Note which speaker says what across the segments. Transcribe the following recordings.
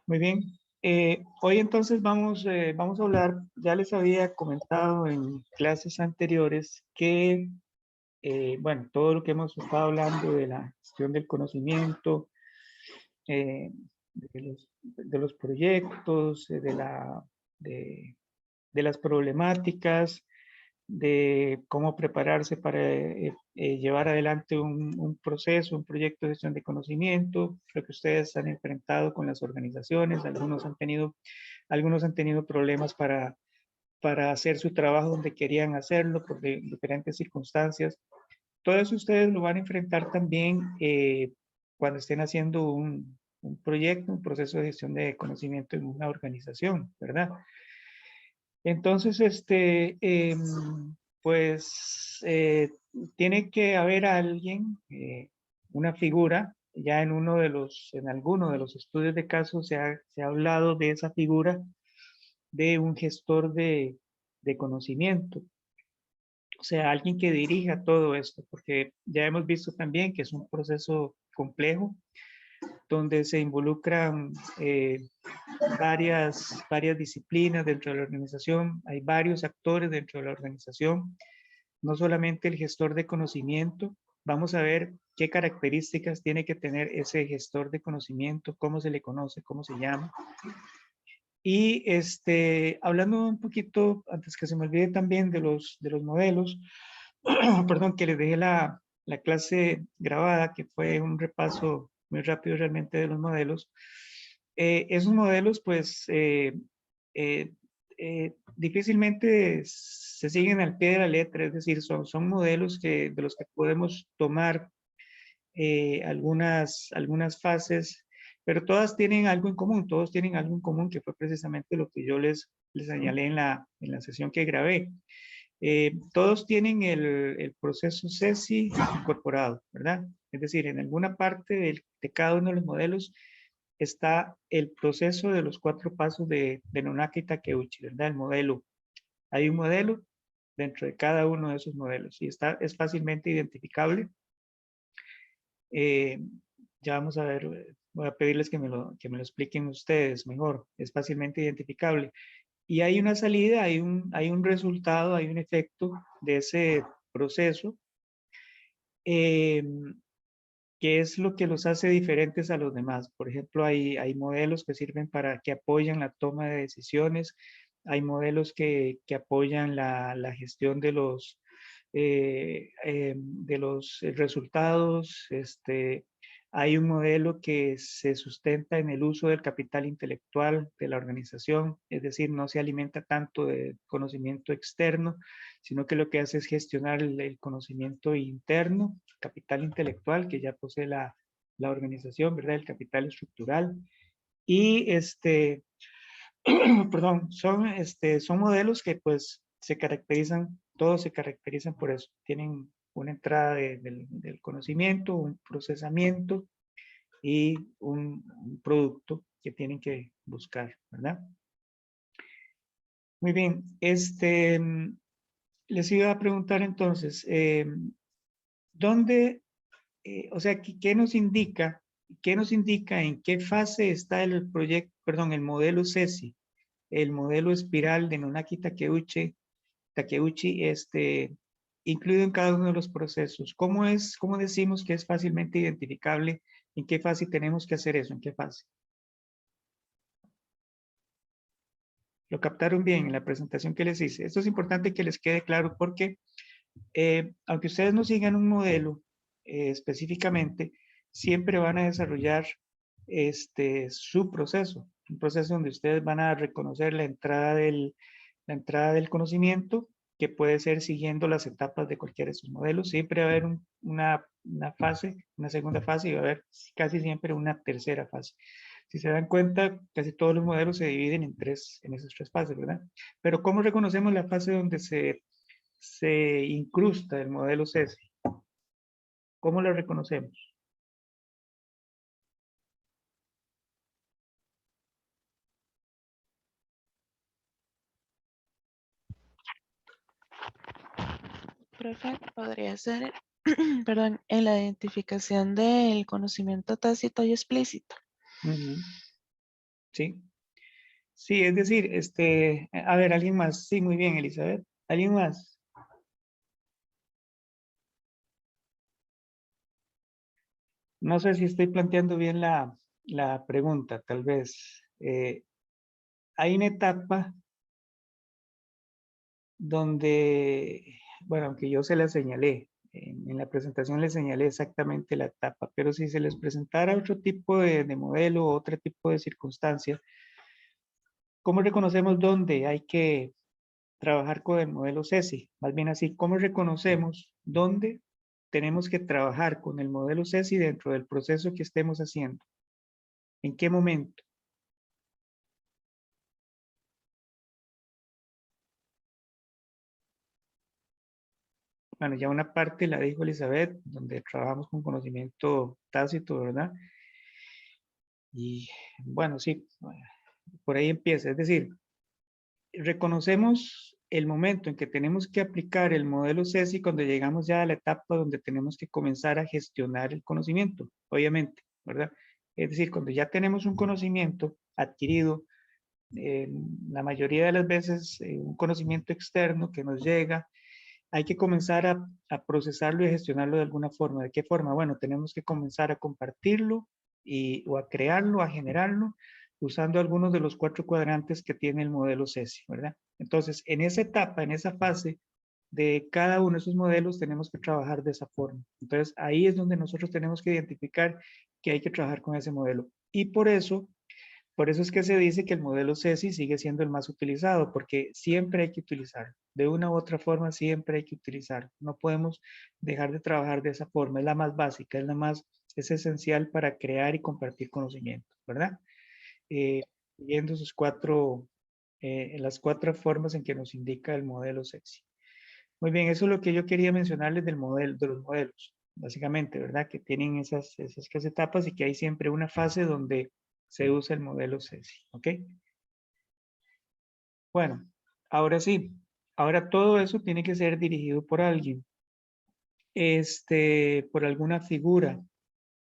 Speaker 1: Muy bien. Hoy entonces vamos a hablar, ya les había comentado en clases anteriores que, bueno, todo lo que hemos estado hablando de la gestión del conocimiento, eh, de los proyectos, de las problemáticas, de cómo prepararse para llevar adelante un proceso, un proyecto de gestión de conocimiento, lo que ustedes han enfrentado con las organizaciones, algunos han tenido problemas para hacer su trabajo donde querían hacerlo por diferentes circunstancias. Todo eso ustedes lo van a enfrentar también cuando estén haciendo un proyecto, un proceso de gestión de conocimiento en una organización, ¿verdad? Entonces, pues tiene que haber alguien, una figura, ya en alguno de los estudios de caso se ha hablado de esa figura de un gestor de conocimiento. O sea, alguien que dirija todo esto, porque ya hemos visto también que es un proceso complejo, donde se involucran varias disciplinas dentro de la organización, hay varios actores dentro de la organización, no solamente el gestor de conocimiento. Vamos a ver qué características tiene que tener ese gestor de conocimiento, cómo se le conoce, cómo se llama. Y hablando un poquito, antes que se me olvide también de los modelos, perdón, que les dejé la clase grabada, que fue un repaso muy rápido realmente de los modelos. Esos modelos, pues, difícilmente se siguen al pie de la letra, es decir, son modelos de los que podemos tomar algunas fases, pero todas tienen algo en común, todos tienen algo en común, que fue precisamente lo que yo les señalé en la sesión que grabé. Todos tienen el proceso CESI incorporado, ¿verdad? Es decir, en alguna parte de cada uno de los modelos está el proceso de los 4 pasos de Nonaki Takeuchi, ¿verdad? El modelo. Hay un modelo dentro de cada uno de esos modelos y es fácilmente identificable. Eh, ya vamos a ver, voy a pedirles que me lo expliquen ustedes mejor. Es fácilmente identificable. Y hay una salida, hay un resultado, hay un efecto de ese proceso, eh, que es lo que los hace diferentes a los demás. Por ejemplo, hay modelos que sirven para que apoyan la toma de decisiones, hay modelos que apoyan la gestión de los resultados. Hay un modelo que se sustenta en el uso del capital intelectual de la organización, es decir, no se alimenta tanto de conocimiento externo, sino que lo que hace es gestionar el conocimiento interno, capital intelectual que ya posee la organización, ¿verdad? El capital estructural. Y perdón, son modelos que pues se caracterizan, todos se caracterizan por eso. Tienen una entrada del conocimiento, un procesamiento y un producto que tienen que buscar, ¿verdad? Muy bien, les iba a preguntar entonces, ¿dónde, o sea, qué nos indica en qué fase está el proyecto, perdón, el modelo CESI, el modelo espiral de Nonaki Takeuchi, incluido en cada uno de los procesos? ¿Cómo decimos que es fácilmente identificable? ¿En qué fase tenemos que hacer eso? ¿En qué fase? Lo captaron bien en la presentación que les hice. Esto es importante que les quede claro porque aunque ustedes no sigan un modelo específicamente, siempre van a desarrollar su proceso, un proceso donde ustedes van a reconocer la entrada del conocimiento, que puede ser siguiendo las etapas de cualquiera de sus modelos. Siempre va a haber una fase, una segunda fase, y va a haber casi siempre una tercera fase. Si se dan cuenta, casi todos los modelos se dividen en esas 3 fases, ¿verdad? Pero ¿cómo reconocemos la fase donde se incrusta el modelo CESI? ¿Cómo lo reconocemos?
Speaker 2: Profe, podría ser, perdón, en la identificación del conocimiento tácito y explícito.
Speaker 1: Uh -huh. ¿sí? Sí, es decir, a ver, ¿alguien más? Sí, muy bien, Elizabeth. ¿Alguien más? No sé si estoy planteando bien la pregunta, tal vez. Hay una etapa donde, bueno, aunque yo se la señalé, en la presentación le señalé exactamente la etapa, pero si se les presentara otro tipo de modelo, otro tipo de circunstancia, ¿cómo reconocemos dónde hay que trabajar con el modelo CESI? Más bien así, ¿cómo reconocemos dónde tenemos que trabajar con el modelo CESI dentro del proceso que estemos haciendo? ¿En qué momento? Bueno, ya una parte la dijo Elizabeth, donde trabajamos con conocimiento tácito, ¿verdad? Y bueno, sí, por ahí empieza. Es decir, reconocemos el momento en que tenemos que aplicar el modelo CESI cuando llegamos ya a la etapa donde tenemos que comenzar a gestionar el conocimiento, obviamente, ¿verdad? Es decir, cuando ya tenemos un conocimiento adquirido, la mayoría de las veces un conocimiento externo que nos llega, hay que comenzar a procesarlo y a gestionarlo de alguna forma. ¿De qué forma? Bueno, tenemos que comenzar a compartirlo o a crearlo, a generarlo, usando algunos de los 4 cuadrantes que tiene el modelo CESI, ¿verdad? Entonces, en esa etapa, en esa fase de cada uno de esos modelos, tenemos que trabajar de esa forma. Entonces, ahí es donde nosotros tenemos que identificar que hay que trabajar con ese modelo. Y por eso es que se dice que el modelo CESI sigue siendo el más utilizado, porque siempre hay que utilizarlo. De una u otra forma, siempre hay que utilizarlo. No podemos dejar de trabajar de esa forma. Es la más básica, es esencial para crear y compartir conocimiento, ¿verdad? Eh, Siguiendo las 4 formas en que nos indica el modelo CESI. Muy bien, eso es lo que yo quería mencionarles del modelo, de los modelos, básicamente, ¿verdad? Que tienen esas 3 etapas y que hay siempre una fase donde se usa el modelo CESI, ¿ok? Bueno, ahora sí, ahora todo eso tiene que ser dirigido por alguien, por alguna figura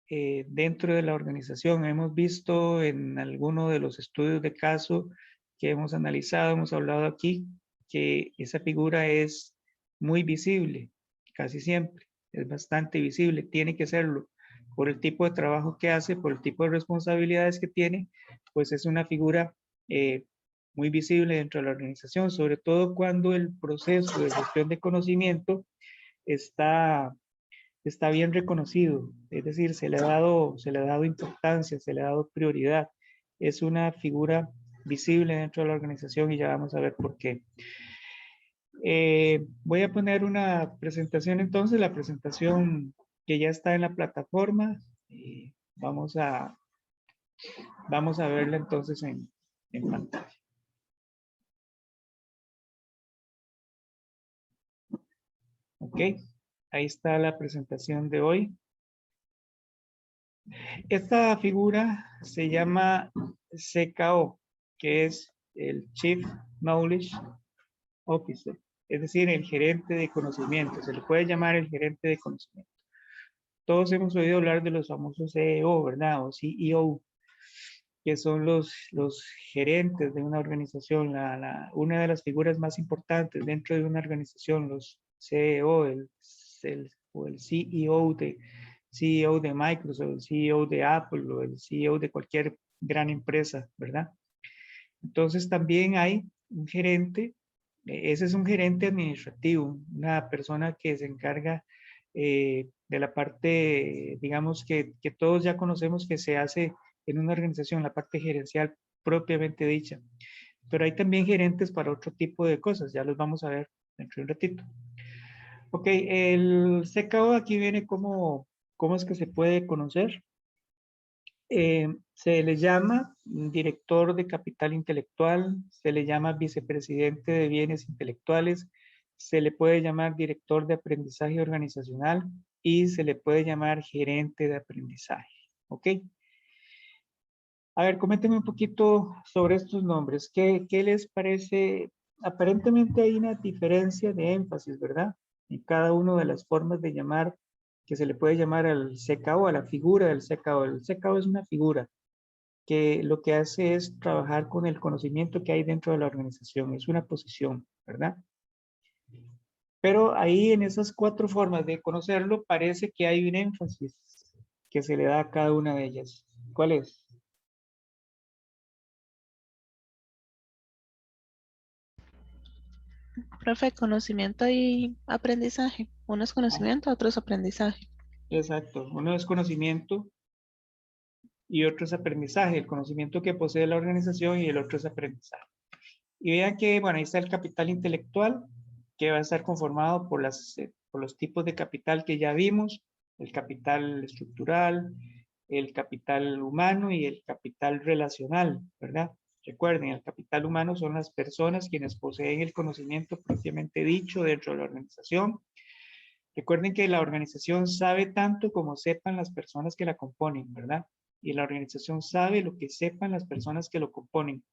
Speaker 1: dentro de la organización. Hemos visto en alguno de los estudios de caso que hemos analizado, hemos hablado aquí, que esa figura es muy visible, casi siempre, es bastante visible, tiene que serlo por el tipo de trabajo que hace, por el tipo de responsabilidades que tiene, pues es una figura muy visible dentro de la organización, sobre todo cuando el proceso de gestión de conocimiento está bien reconocido, es decir, se le ha dado importancia, se le ha dado prioridad. Es una figura visible dentro de la organización y ya vamos a ver por qué. Voy a poner una presentación entonces, la presentación que ya está en la plataforma. Vamos a verla entonces en pantalla. Ok, ahí está la presentación de hoy. Esta figura se llama CKO, que es el Chief Knowledge Officer, es decir, el gerente de conocimiento. Se le puede llamar el gerente de conocimiento. Todos hemos oído hablar de los famosos CEO, ¿verdad? O CEO, que son los gerentes de una organización, una de las figuras más importantes dentro de una organización, los CEO, o el CEO de Microsoft, el CEO de Apple o el CEO de cualquier gran empresa, ¿verdad? Entonces también hay un gerente, ese es un gerente administrativo, una persona que se encarga de la parte, digamos, que todos ya conocemos que se hace en una organización, la parte gerencial propiamente dicha. Pero hay también gerentes para otro tipo de cosas, ya los vamos a ver dentro de un ratito. Ok, el CKO aquí viene cómo es que se puede conocer. Se le llama director de capital intelectual, se le llama vicepresidente de bienes intelectuales, se le puede llamar director de aprendizaje organizacional y se le puede llamar gerente de aprendizaje. ¿Ok? A ver, coméntenme un poquito sobre estos nombres. ¿Qué les parece? Aparentemente hay una diferencia de énfasis, ¿verdad? En cada una de las formas de llamar, que se le puede llamar al CKO, a la figura del CKO. El CKO es una figura que lo que hace es trabajar con el conocimiento que hay dentro de la organización. Es una posición, ¿verdad? Pero ahí en esas 4 formas de conocerlo parece que hay un énfasis que se le da a cada una de ellas. ¿Cuál es?
Speaker 2: Profe, conocimiento y aprendizaje. Uno es
Speaker 1: Ah,
Speaker 2: conocimiento, otro es aprendizaje.
Speaker 1: exacto. Uno es conocimiento y otro es aprendizaje. El conocimiento que posee la organización y el otro es aprendizaje. Y vean que, bueno, ahí está el capital intelectual, que va a estar conformado por los tipos de capital que ya vimos, el capital estructural, el capital humano y el capital relacional, ¿verdad? Recuerden, el capital humano son las personas quienes poseen el conocimiento propiamente dicho dentro de la organización. Recuerden que la organización sabe tanto como sepan las personas que la componen, ¿verdad? Y la organización sabe lo que sepan las personas que lo componen.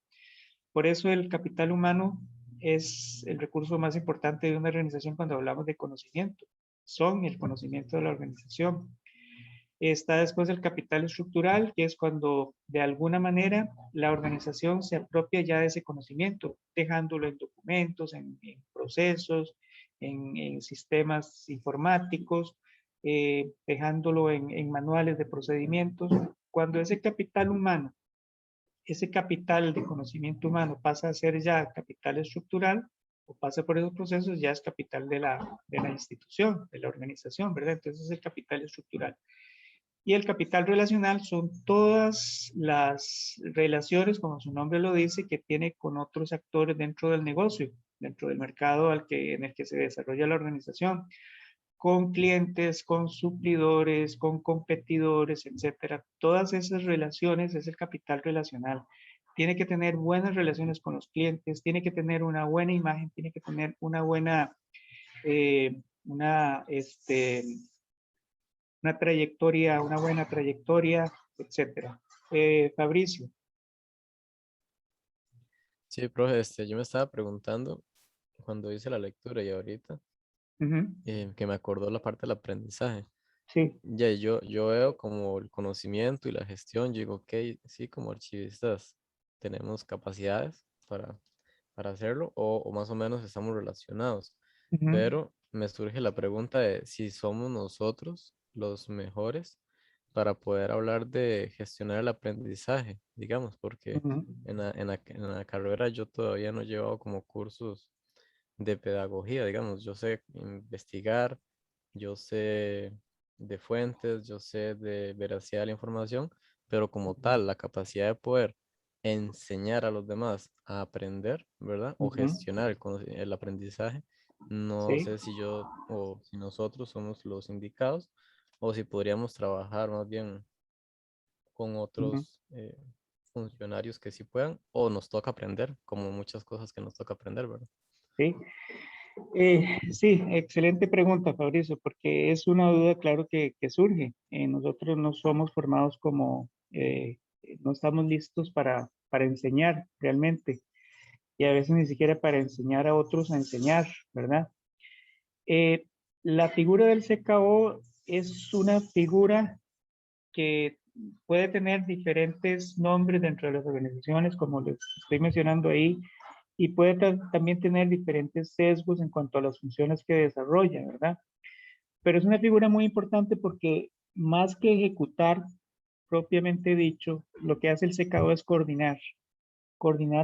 Speaker 1: Por eso el capital humano es el recurso más importante de una organización cuando hablamos de conocimiento. Son el conocimiento de la organización. Está después el capital estructural, que es cuando de alguna manera la organización se apropia ya de ese conocimiento, dejándolo en documentos, en procesos, en sistemas informáticos, dejándolo en manuales de procedimientos. Cuando ese capital humano, ese capital de conocimiento humano pasa a ser ya capital estructural o pasa por esos procesos, ya es capital de la institución, de la organización, ¿verdad? Entonces es el capital estructural. Y el capital relacional son todas las relaciones, como su nombre lo dice, que tiene con otros actores dentro del negocio, dentro del mercado en el que se desarrolla la organización, con clientes, con suplidores, con competidores, etcétera. Todas esas relaciones es el capital relacional. Tiene que tener buenas relaciones con los clientes, tiene que tener una buena imagen, tiene que tener una buena, eh, una, este, una buena trayectoria, etcétera. Fabricio.
Speaker 3: Sí, profe, yo me estaba preguntando cuando hice la lectura y ahorita
Speaker 1: Ujú,
Speaker 3: que me acordó la parte del aprendizaje.
Speaker 1: sí.
Speaker 3: Ya, yo veo como el conocimiento y la gestión, yo digo, ok, sí, como archivistas tenemos capacidades para hacerlo o más o menos estamos relacionados,
Speaker 1: Ujú,
Speaker 3: pero me surge la pregunta de si somos nosotros los mejores para poder hablar de gestionar el aprendizaje, digamos, porque
Speaker 1: ujú,
Speaker 3: en la carrera yo todavía no he llevado como cursos de pedagogía, digamos, yo sé investigar, yo sé de fuentes, yo sé de veracidad de la información, pero como tal, la capacidad de poder enseñar a los demás a aprender, ¿verdad? O
Speaker 1: ujú,
Speaker 3: gestionar el aprendizaje, no
Speaker 1: sí.
Speaker 3: sé si yo o si nosotros somos los indicados o si podríamos trabajar más bien con
Speaker 1: Ujú,
Speaker 3: otros funcionarios que sí puedan o nos toca aprender, como muchas cosas que nos toca aprender, ¿verdad?
Speaker 1: sí. Sí, excelente pregunta, Fabricio, porque es una duda, claro, que surge. Nosotros no somos formados como, no estamos listos para enseñar realmente, y a veces ni siquiera para enseñar a otros a enseñar, ¿verdad? Eh, la figura del CKO es una figura que puede tener diferentes nombres dentro de las organizaciones, como les estoy mencionando ahí, y puede también tener diferentes sesgos en cuanto a las funciones que desarrolla, ¿verdad? Pero es una figura muy importante porque más que ejecutar propiamente dicho, lo que hace el CKO es coordinar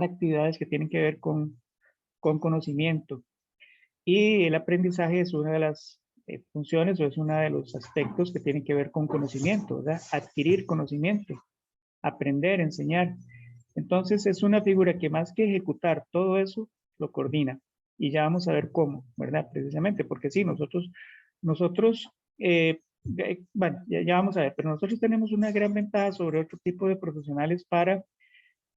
Speaker 1: actividades que tienen que ver con conocimiento. Y el aprendizaje es una de las funciones o es uno de los aspectos que tienen que ver con conocimiento, ¿verdad? Adquirir conocimiento, aprender, enseñar. Entonces es una figura que más que ejecutar todo eso, lo coordina. Y ya vamos a ver cómo, ¿verdad? Precisamente, porque sí, nosotros bueno, ya vamos a ver, pero nosotros tenemos una gran ventaja sobre otro tipo de profesionales para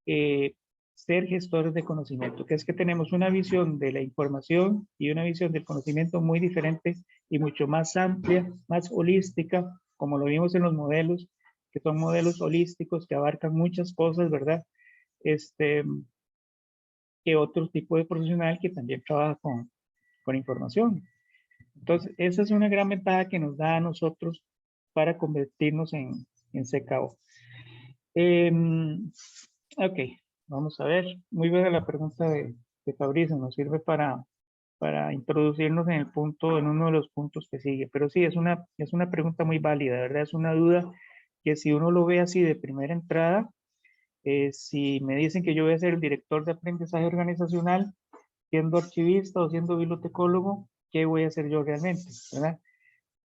Speaker 1: eh, ser gestores de conocimiento, que es que tenemos una visión de la información y una visión del conocimiento muy diferente y mucho más amplia, más holística, como lo vimos en los modelos, que son modelos holísticos que abarcan muchas cosas, ¿verdad? Este, que otro tipo de profesional que también trabaja con información. Entonces, esa es una gran ventaja que nos da a nosotros para convertirnos en CKO. Ok, vamos a ver. Muy buena la pregunta de Fabricio. Nos sirve para introducirnos en el punto, en uno de los puntos que sigue. Pero sí, es una pregunta muy válida, ¿verdad? Es una duda que si uno lo ve así de primera entrada, si me dicen que yo voy a ser el director de aprendizaje organizacional, siendo archivista o siendo bibliotecólogo, ¿qué voy a hacer yo realmente? ¿Verdad?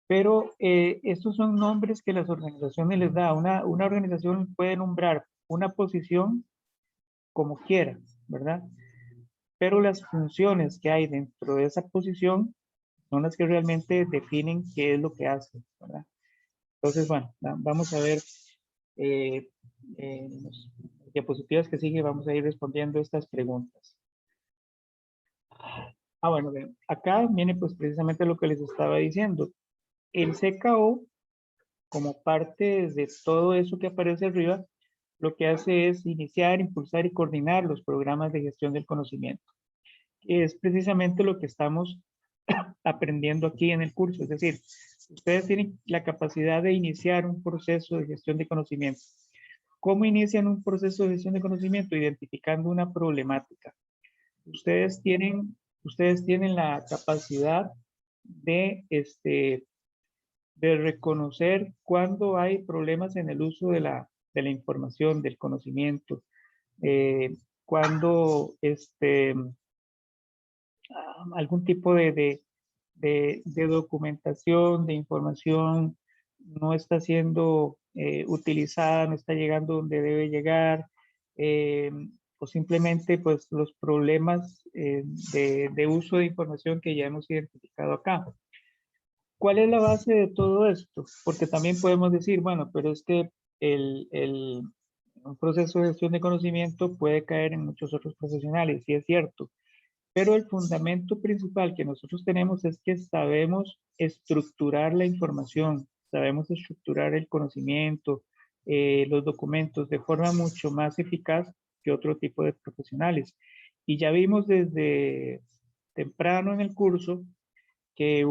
Speaker 1: Pero estos son nombres que las organizaciones les da. Una organización puede nombrar una posición como quiera, ¿verdad? Pero las funciones que hay dentro de esa posición son las que realmente definen qué es lo que hace, ¿verdad? Entonces, bueno, vamos a ver en las diapositivas que sigue, vamos a ir respondiendo estas preguntas. Bueno, bien, acá viene pues precisamente lo que les estaba diciendo. El CKO, como parte de todo eso que aparece arriba, lo que hace es iniciar, impulsar y coordinar los programas de gestión del conocimiento. Es precisamente lo que estamos aprendiendo aquí en el curso. Es decir, ustedes tienen la capacidad de iniciar un proceso de gestión de conocimiento. ¿Cómo inician un proceso de gestión de conocimiento? Identificando una problemática. Ustedes tienen la capacidad de, de reconocer cuando hay problemas en el uso de la información, del conocimiento, cuando algún tipo de documentación, de información no está siendo utilizada, no está llegando donde debe llegar, o simplemente pues los problemas de uso de información que ya hemos identificado acá. ¿Cuál es la base de todo esto? Porque también podemos decir, bueno, pero es que un proceso de gestión de conocimiento puede caer en muchos otros profesionales, sí es cierto, pero el fundamento principal que nosotros tenemos es que sabemos estructurar la información, sabemos estructurar el conocimiento, los documentos de forma mucho más eficaz que otro tipo de profesionales. Y ya vimos desde temprano en el curso que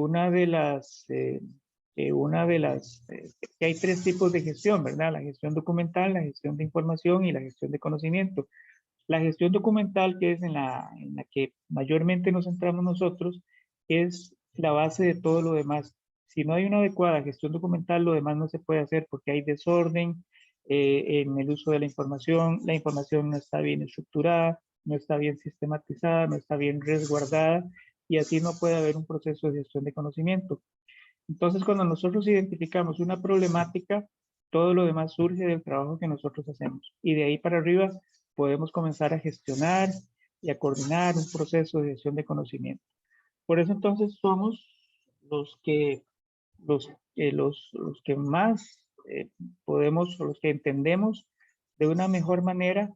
Speaker 1: que hay tres tipos de gestión, ¿verdad? La gestión documental, la gestión de información y la gestión de conocimiento. La gestión documental, que es en la que mayormente nos centramos nosotros, es la base de todo lo demás. Si no hay una adecuada gestión documental, lo demás no se puede hacer porque hay desorden en el uso de la información no está bien estructurada, no está bien sistematizada, no está bien resguardada y así no puede haber un proceso de gestión de conocimiento. Entonces, cuando nosotros identificamos una problemática, todo lo demás surge del trabajo que nosotros hacemos. Y de ahí para arriba podemos comenzar a gestionar y a coordinar un proceso de gestión de conocimiento. Por eso entonces somos los que, los que más podemos, o los que entendemos de una mejor manera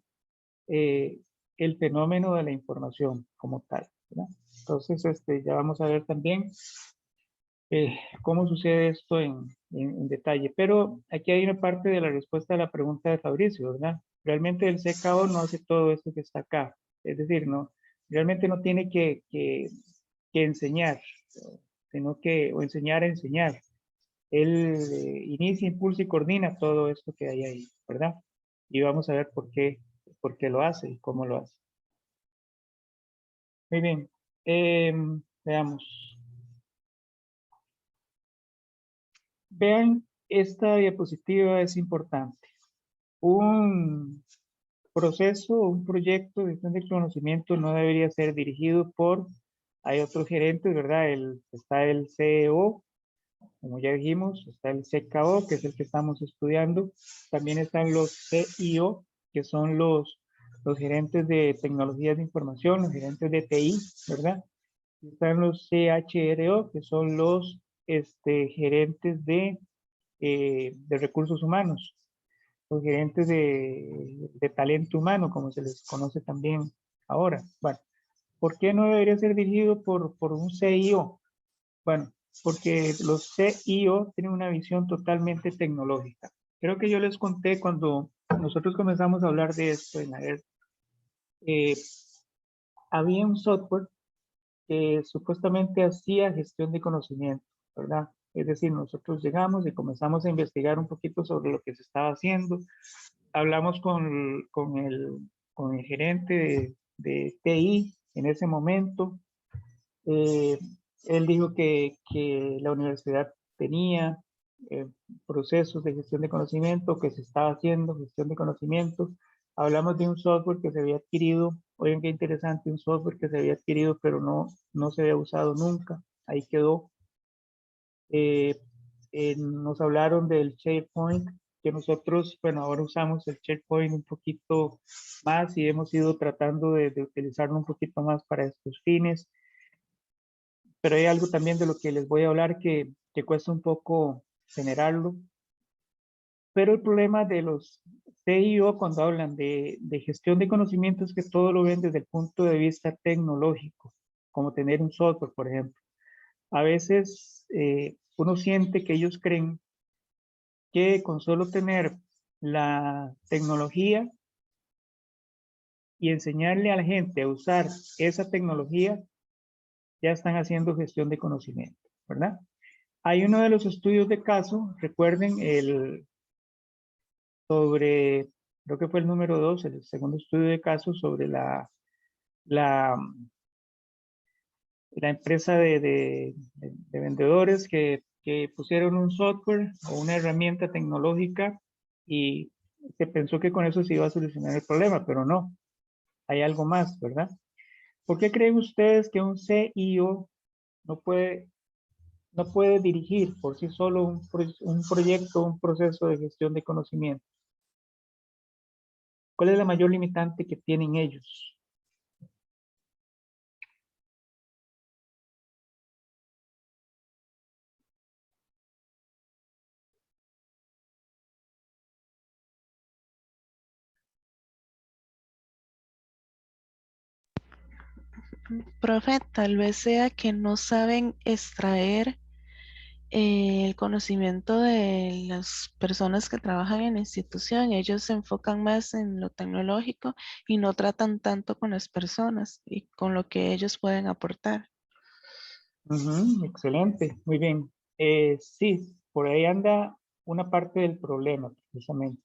Speaker 1: el fenómeno de la información como tal, ¿verdad? Entonces, ya vamos a ver también cómo sucede esto en detalle. Pero aquí hay una parte de la respuesta a la pregunta de Fabricio, ¿verdad? Realmente el CKO no hace todo esto que está acá. Es decir, no, realmente no tiene que enseñar, sino que, o enseñar a enseñar. Él inicia, impulsa y coordina todo esto que hay ahí, ¿verdad? Y vamos a ver por qué lo hace y cómo lo hace. Muy bien. Veamos. Vean, esta diapositiva es importante. Un proceso, un proyecto de gestión del conocimiento no debería ser dirigido por, hay otros gerentes, ¿verdad? Está el CEO, como ya dijimos, está el CKO, que es el que estamos estudiando. También están los CIO, que son los gerentes de tecnologías de información, los gerentes de TI, ¿verdad? Están los CHRO, que son los gerentes de recursos humanos, los gerentes de talento humano, como se les conoce también ahora. Bueno, ¿por qué no debería ser dirigido por un CIO? Bueno, porque los CIO tienen una visión totalmente tecnológica. Creo que yo les conté cuando nosotros comenzamos a hablar de esto en la ERT, había un software que supuestamente hacía gestión de conocimiento, ¿verdad? Es decir, nosotros llegamos y comenzamos a investigar un poquito sobre lo que se estaba haciendo hablamos con el gerente de TI en ese momento. Eh, Él dijo que la universidad tenía eh, procesos de gestión de conocimiento, que se estaba haciendo gestión de conocimiento. Hablamos de un software que se había adquirido, oigan qué interesante, un software que se había adquirido, pero no se había usado nunca, ahí quedó. Eh, Nos hablaron del SharePoint, que nosotros, bueno, ahora usamos el SharePoint un poquito más y hemos ido tratando de utilizarlo un poquito más para estos fines. Pero hay algo también de lo que les voy a hablar que cuesta un poco generarlo. Pero el problema de los CIO cuando hablan de gestión de conocimientos es que todo lo ven desde el punto de vista tecnológico, como tener un software, por ejemplo. A veces uno siente que ellos creen que con solo tener la tecnología y enseñarle a la gente a usar esa tecnología, ya están haciendo gestión de conocimiento, ¿verdad? Hay uno de los estudios de caso, recuerden, sobre, creo que fue el número 2, el segundo estudio de caso sobre la, la empresa de vendedores que pusieron un software o una herramienta tecnológica y se pensó que con eso se iba a solucionar el problema, pero no, hay algo más, ¿verdad? ¿Por qué creen ustedes que un CIO no puede, no puede dirigir por sí solo un proyecto, un proceso de gestión de conocimiento? ¿Cuál es la mayor limitante que tienen ellos?
Speaker 2: Profe, tal vez sea que no saben extraer el conocimiento de las personas que trabajan en la institución. Ellos se enfocan más en lo tecnológico y no tratan tanto con las personas y con lo que ellos pueden aportar.
Speaker 1: Excelente, muy bien. Sí, por ahí anda una parte del problema, precisamente.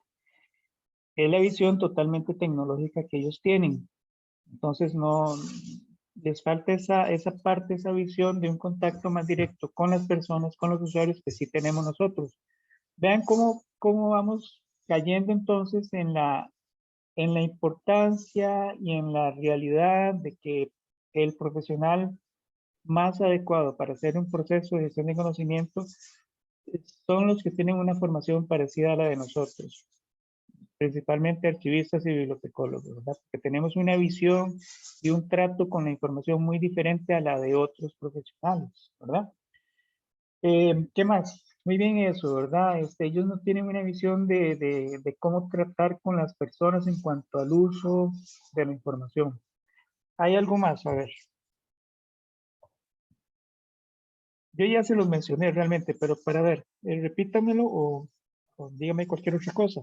Speaker 1: Es la visión totalmente tecnológica que ellos tienen. Entonces, no les falta esa parte, esa visión de un contacto más directo con las personas, con los usuarios que sí tenemos nosotros. Vean cómo vamos cayendo entonces en la importancia y en la realidad de que el profesional más adecuado para hacer un proceso de gestión de conocimiento son los que tienen una formación parecida a la de nosotros, principalmente archivistas y bibliotecólogos, ¿verdad? Porque tenemos una visión y un trato con la información muy diferente a la de otros profesionales, ¿verdad? ¿Qué más? Muy bien eso, ¿verdad? Ellos no tienen una visión de cómo tratar con las personas en cuanto al uso de la información. ¿Hay algo más? A ver. Yo ya se los mencioné realmente, pero para ver, repítamelo o dígame cualquier otra cosa.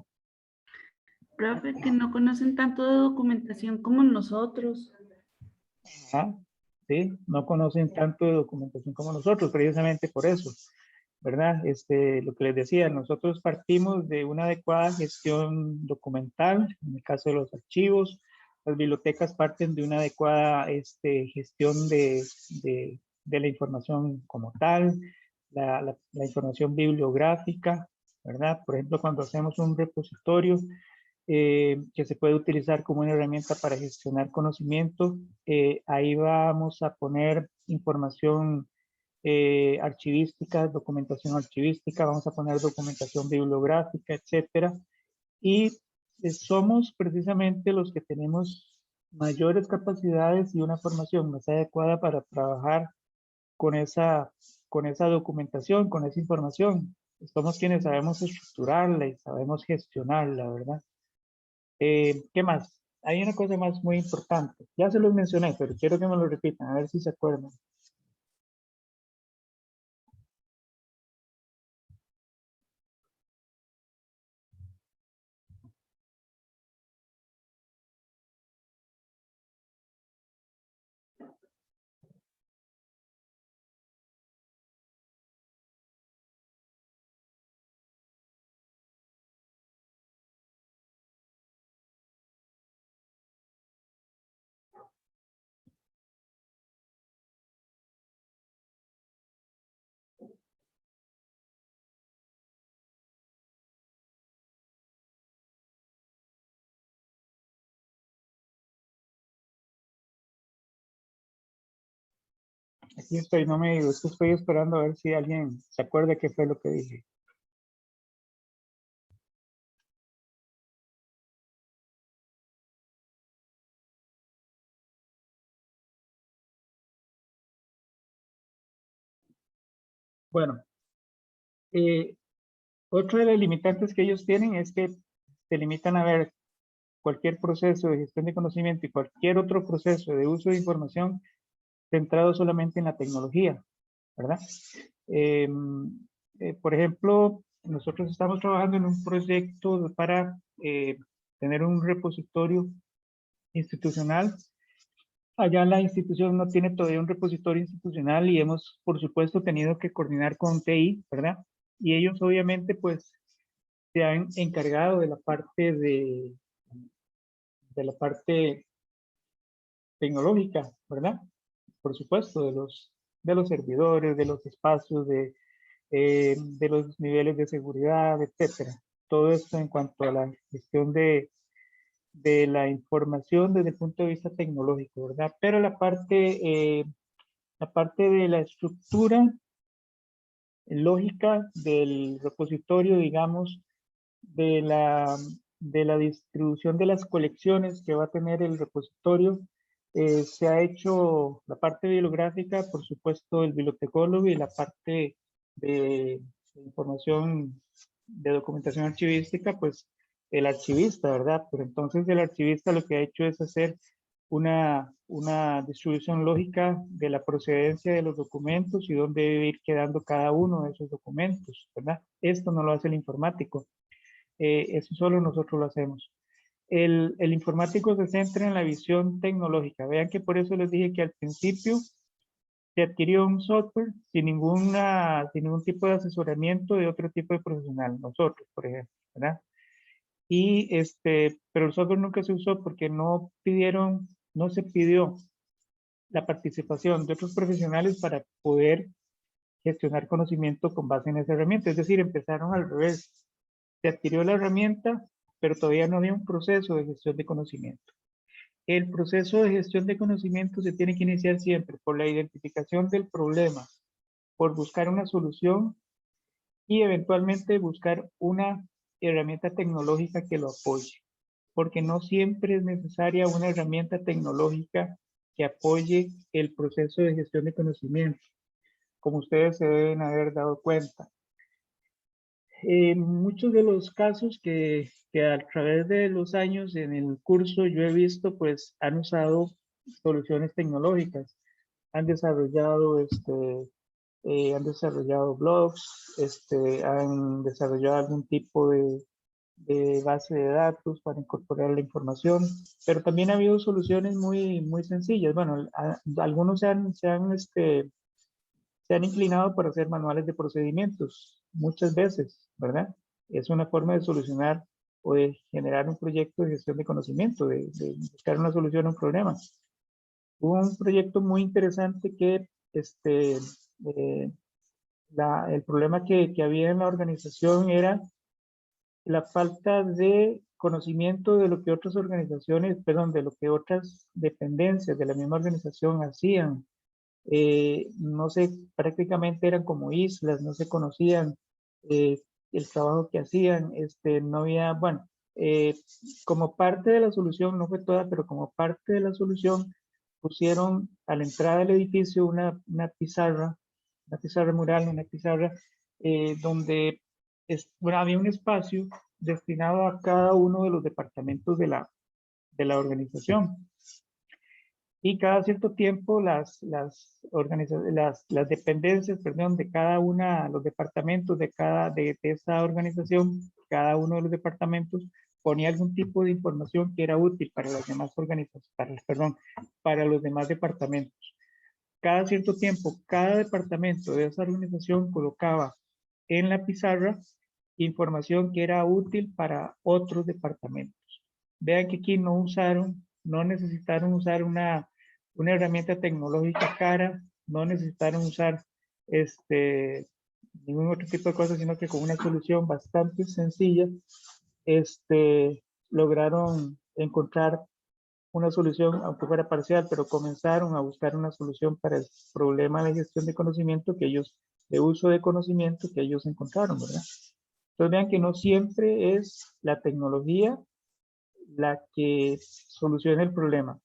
Speaker 4: Profe, que no conocen tanto de documentación como nosotros.
Speaker 1: Ajá, sí, no conocen tanto de documentación como nosotros, precisamente por eso, ¿verdad? Lo que les decía, nosotros partimos de una adecuada gestión documental, en el caso de los archivos, las bibliotecas parten de una adecuada gestión de la información como tal, la información bibliográfica, ¿verdad? Por ejemplo, cuando hacemos un repositorio, que se puede utilizar como una herramienta para gestionar conocimiento. Ahí vamos a poner información archivística, documentación archivística, vamos a poner documentación bibliográfica, etcétera. Y somos precisamente los que tenemos mayores capacidades y una formación más adecuada para trabajar con con esa documentación, con esa información. Somos quienes sabemos estructurarla y sabemos gestionarla, ¿verdad? ¿Qué más? Hay una cosa más muy importante. Ya se los mencioné, pero quiero que me lo repitan, a ver si se acuerdan. Aquí estoy, no me digo, es que estoy esperando a ver si alguien se acuerda qué fue lo que dije. Bueno, otra de las limitantes que ellos tienen es que se limitan a ver cualquier proceso de gestión de conocimiento y cualquier otro proceso de uso de información centrado solamente en la tecnología, ¿verdad? Por ejemplo, nosotros estamos trabajando en un proyecto para tener un repositorio institucional. Allá la institución no tiene todavía un repositorio institucional y hemos, por supuesto, tenido que coordinar con TI, ¿verdad? Y ellos obviamente, pues, se han encargado de la parte tecnológica, ¿verdad? Por supuesto, de los servidores, de los espacios, de los niveles de seguridad, etcétera. Todo esto en cuanto a la gestión de la información desde el punto de vista tecnológico, ¿verdad? Pero la parte de la estructura lógica del repositorio, digamos, de la, de la distribución de las colecciones que va a tener el repositorio, se ha hecho la parte bibliográfica, por supuesto, el bibliotecólogo y la parte de información de documentación archivística, pues el archivista, ¿verdad? Pero entonces el archivista lo que ha hecho es hacer una distribución lógica de la procedencia de los documentos y dónde debe ir quedando cada uno de esos documentos, ¿verdad? Esto no lo hace el informático. Eso solo nosotros lo hacemos. El informático se centra en la visión tecnológica. Vean que por eso les dije que al principio se adquirió un software sin ningún tipo de asesoramiento de otro tipo de profesional, nosotros, por ejemplo, ¿verdad? Pero el software nunca se usó porque no se pidió la participación de otros profesionales para poder gestionar conocimiento con base en esa herramienta. Es decir, empezaron al revés. Se adquirió la herramienta, pero todavía no había un proceso de gestión de conocimiento. El proceso de gestión de conocimiento se tiene que iniciar siempre por la identificación del problema, por buscar una solución y eventualmente buscar una herramienta tecnológica que lo apoye, porque no siempre es necesaria una herramienta tecnológica que apoye el proceso de gestión de conocimiento, como ustedes se deben haber dado cuenta. En muchos de los casos que a través de los años en el curso yo he visto, pues han usado soluciones tecnológicas, han desarrollado blogs, han desarrollado algún tipo de base de datos para incorporar la información, pero también ha habido soluciones muy sencillas. Bueno, algunos se han inclinado para hacer manuales de procedimientos muchas veces, ¿verdad? Es una forma de solucionar o de generar un proyecto de gestión de conocimiento, de buscar una solución a un problema. Hubo un proyecto muy interesante que el problema que había en la organización era la falta de conocimiento de lo que otras organizaciones, perdón, de lo que otras dependencias de la misma organización hacían. No sé, prácticamente eran como islas, no se conocían el trabajo que hacían, no había, bueno, como parte de la solución, no fue toda, pero como parte de la solución, pusieron a la entrada del edificio una pizarra mural, una pizarra donde bueno, había un espacio destinado a cada uno de los departamentos de la organización. Y cada cierto tiempo las dependencias, perdón, de cada una, los departamentos de esa organización, cada uno de los departamentos ponía algún tipo de información que era útil para las demás organizaciones, para los demás departamentos. Cada cierto tiempo, cada departamento de esa organización colocaba en la pizarra información que era útil para otros departamentos. Vean que aquí no necesitaron usar una herramienta tecnológica cara, no necesitaron usar ningún otro tipo de cosas, sino que con una solución bastante sencilla, lograron encontrar una solución, aunque fuera parcial, pero comenzaron a buscar una solución para el problema de gestión de conocimiento que ellos, de uso de conocimiento que ellos encontraron, ¿verdad? Entonces vean que no siempre es la tecnología la que soluciona el problema.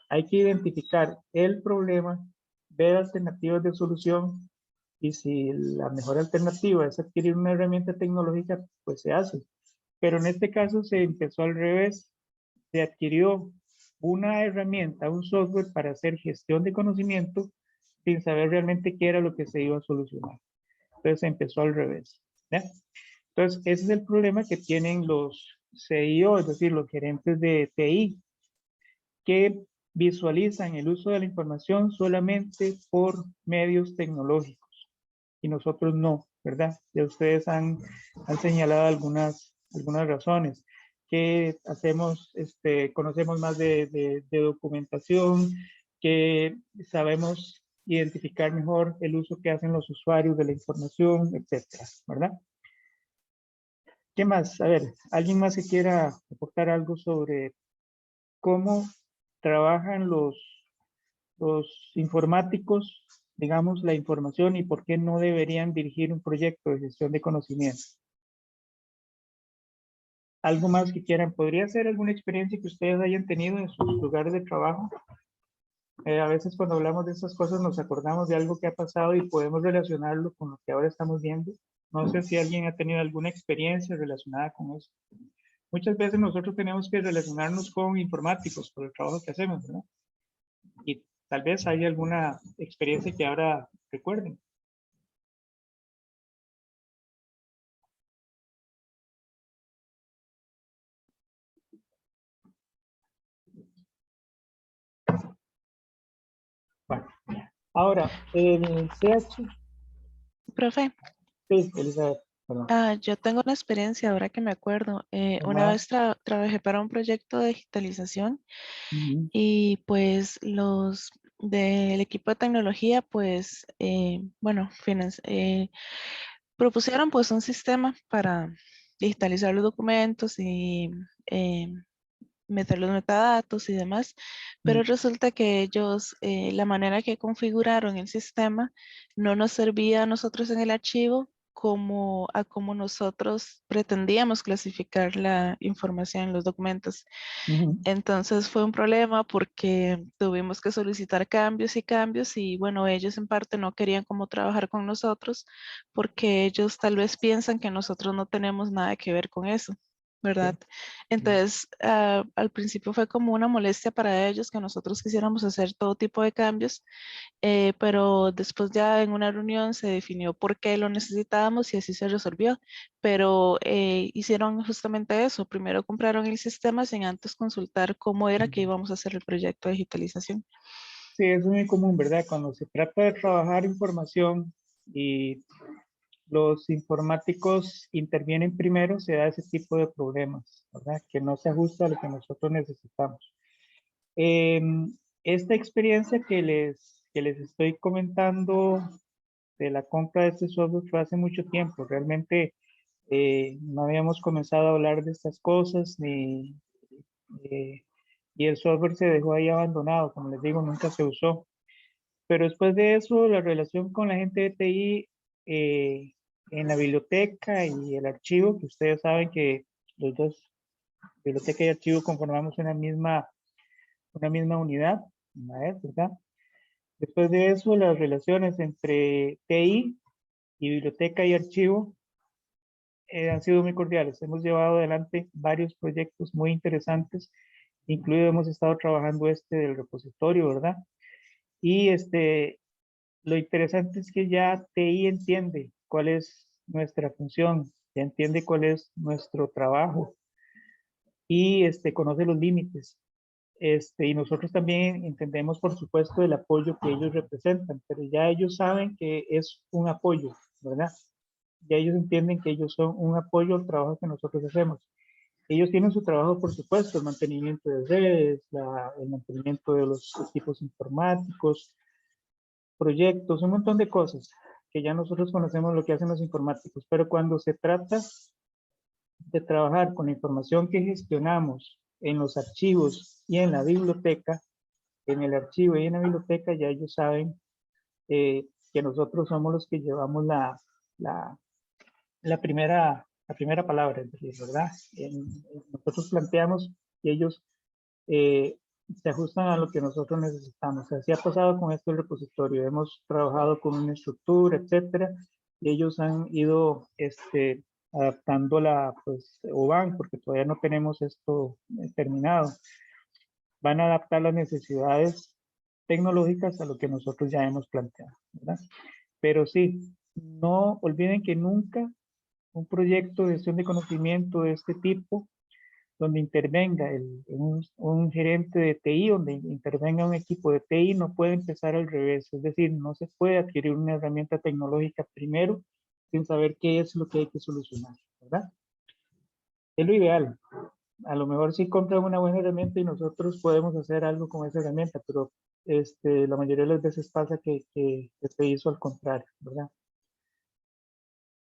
Speaker 1: Hay que identificar el problema, ver alternativas de solución y si la mejor alternativa es adquirir una herramienta tecnológica, pues se hace. Pero en este caso se empezó al revés. Se adquirió una herramienta, un software para hacer gestión de conocimiento sin saber realmente qué era lo que se iba a solucionar. Entonces se empezó al revés. ¿Ya? Entonces ese es el problema que tienen los CIO, es decir, los gerentes de TI, que visualizan el uso de la información solamente por medios tecnológicos y nosotros no, ¿verdad? Ya ustedes han señalado algunas razones que hacemos, conocemos más de documentación, que sabemos identificar mejor el uso que hacen los usuarios de la información, etcétera, ¿verdad? ¿Qué más? A ver, ¿alguien más que quiera aportar algo sobre cómo trabajan los informáticos, digamos, la información y por qué no deberían dirigir un proyecto de gestión de conocimiento? ¿Algo más que quieran? ¿Podría ser alguna experiencia que ustedes hayan tenido en sus lugares de trabajo? A veces cuando hablamos de estas cosas nos acordamos de algo que ha pasado y podemos relacionarlo con lo que ahora estamos viendo. No sé si alguien ha tenido alguna experiencia relacionada con eso. Muchas veces nosotros tenemos que relacionarnos con informáticos por el trabajo que hacemos, ¿verdad? Y tal vez hay alguna experiencia que ahora recuerden. Bueno, ahora, el CH.
Speaker 2: Profe,
Speaker 1: Sí, Elizabeth, perdón.
Speaker 2: yo tengo una experiencia ahora que me acuerdo. Una
Speaker 1: Ajá.
Speaker 2: vez trabajé para un proyecto de digitalización
Speaker 1: Ujú,
Speaker 2: y pues los del equipo de tecnología, pues, bueno, propusieron pues un sistema para digitalizar los documentos y eh, meter los metadatos y demás, pero
Speaker 1: ujú.
Speaker 2: resulta que ellos, la manera que configuraron el sistema no nos servía a nosotros en el archivo como nosotros pretendíamos clasificar la información en los documentos.
Speaker 1: Ujú.
Speaker 2: Entonces fue un problema porque tuvimos que solicitar cambios y bueno, ellos en parte no querían como trabajar con nosotros porque ellos tal vez piensan que nosotros no tenemos nada que ver con eso, ¿verdad? Entonces, al principio fue como una molestia para ellos que nosotros quisiéramos hacer todo tipo de cambios, pero después ya en una reunión se definió por qué lo necesitábamos y así se resolvió. Pero hicieron justamente eso. Primero compraron el sistema sin antes consultar cómo era que íbamos a hacer el proyecto de digitalización.
Speaker 1: Sí, es muy común, ¿verdad? Cuando se trata de trabajar información y los informáticos intervienen primero, se da ese tipo de problemas, ¿verdad? Que no se ajusta a lo que nosotros necesitamos. Esta experiencia que les estoy comentando de la compra de este software fue hace mucho tiempo. Realmente no habíamos comenzado a hablar de estas cosas eh, y el software se dejó ahí abandonado, como les digo, nunca se usó. Pero después de eso, la relación con la gente de TI en la biblioteca y el archivo, que ustedes saben que los dos, biblioteca y archivo, conformamos una misma unidad, ¿verdad? Después de eso, las relaciones entre TI y biblioteca y archivo han sido muy cordiales. Hemos llevado adelante varios proyectos muy interesantes, incluido hemos estado trabajando del repositorio, ¿verdad? Y lo interesante es que ya TI entiende cuál es nuestra función, ya entiende cuál es nuestro trabajo y conoce los límites. Y nosotros también entendemos, por supuesto, el apoyo que ellos representan, pero ya ellos saben que es un apoyo, ¿verdad? Ya ellos entienden que ellos son un apoyo al trabajo que nosotros hacemos. Ellos tienen su trabajo, por supuesto, el mantenimiento de redes, el mantenimiento de los equipos informáticos, proyectos, un montón de cosas que ya nosotros conocemos lo que hacen los informáticos, pero cuando se trata de trabajar con la información que gestionamos en los archivos y en la biblioteca, en el archivo y en la biblioteca, ya ellos saben que nosotros somos los que llevamos la primera palabra, es decir, ¿verdad? Nosotros planteamos y ellos se ajustan a lo que nosotros necesitamos. Así ha pasado con este repositorio. Hemos trabajado con una estructura, etcétera, y ellos han ido adaptándola, pues, o van, porque todavía no tenemos esto terminado. Van a adaptar las necesidades tecnológicas a lo que nosotros ya hemos planteado, ¿verdad? Pero sí, no olviden que nunca un proyecto de gestión de conocimiento de este tipo, donde intervenga un gerente de TI, donde intervenga un equipo de TI, no puede empezar al revés. Es decir, no se puede adquirir una herramienta tecnológica primero sin saber qué es lo que hay que solucionar, ¿verdad? Es lo ideal. A lo mejor sí compran una buena herramienta y nosotros podemos hacer algo con esa herramienta, pero la mayoría de las veces pasa que se hizo al contrario, ¿verdad?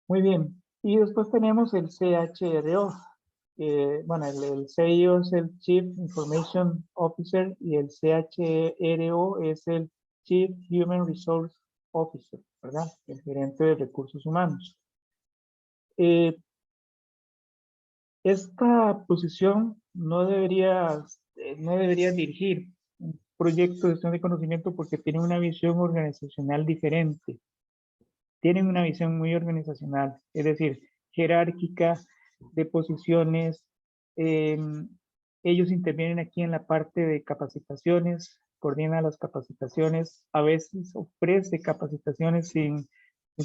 Speaker 1: Muy bien. Y después tenemos el CHRO. Bueno, el CIO es el Chief Information Officer y el CHRO es el Chief Human Resource Officer, ¿verdad? El gerente de recursos humanos. Esta posición no debería dirigir un proyecto de gestión de conocimiento porque tiene una visión organizacional diferente. Tienen una visión muy organizacional, es decir, jerárquica, de posiciones. Ellos intervienen aquí en la parte de capacitaciones, coordina las capacitaciones, a veces ofrece capacitaciones sin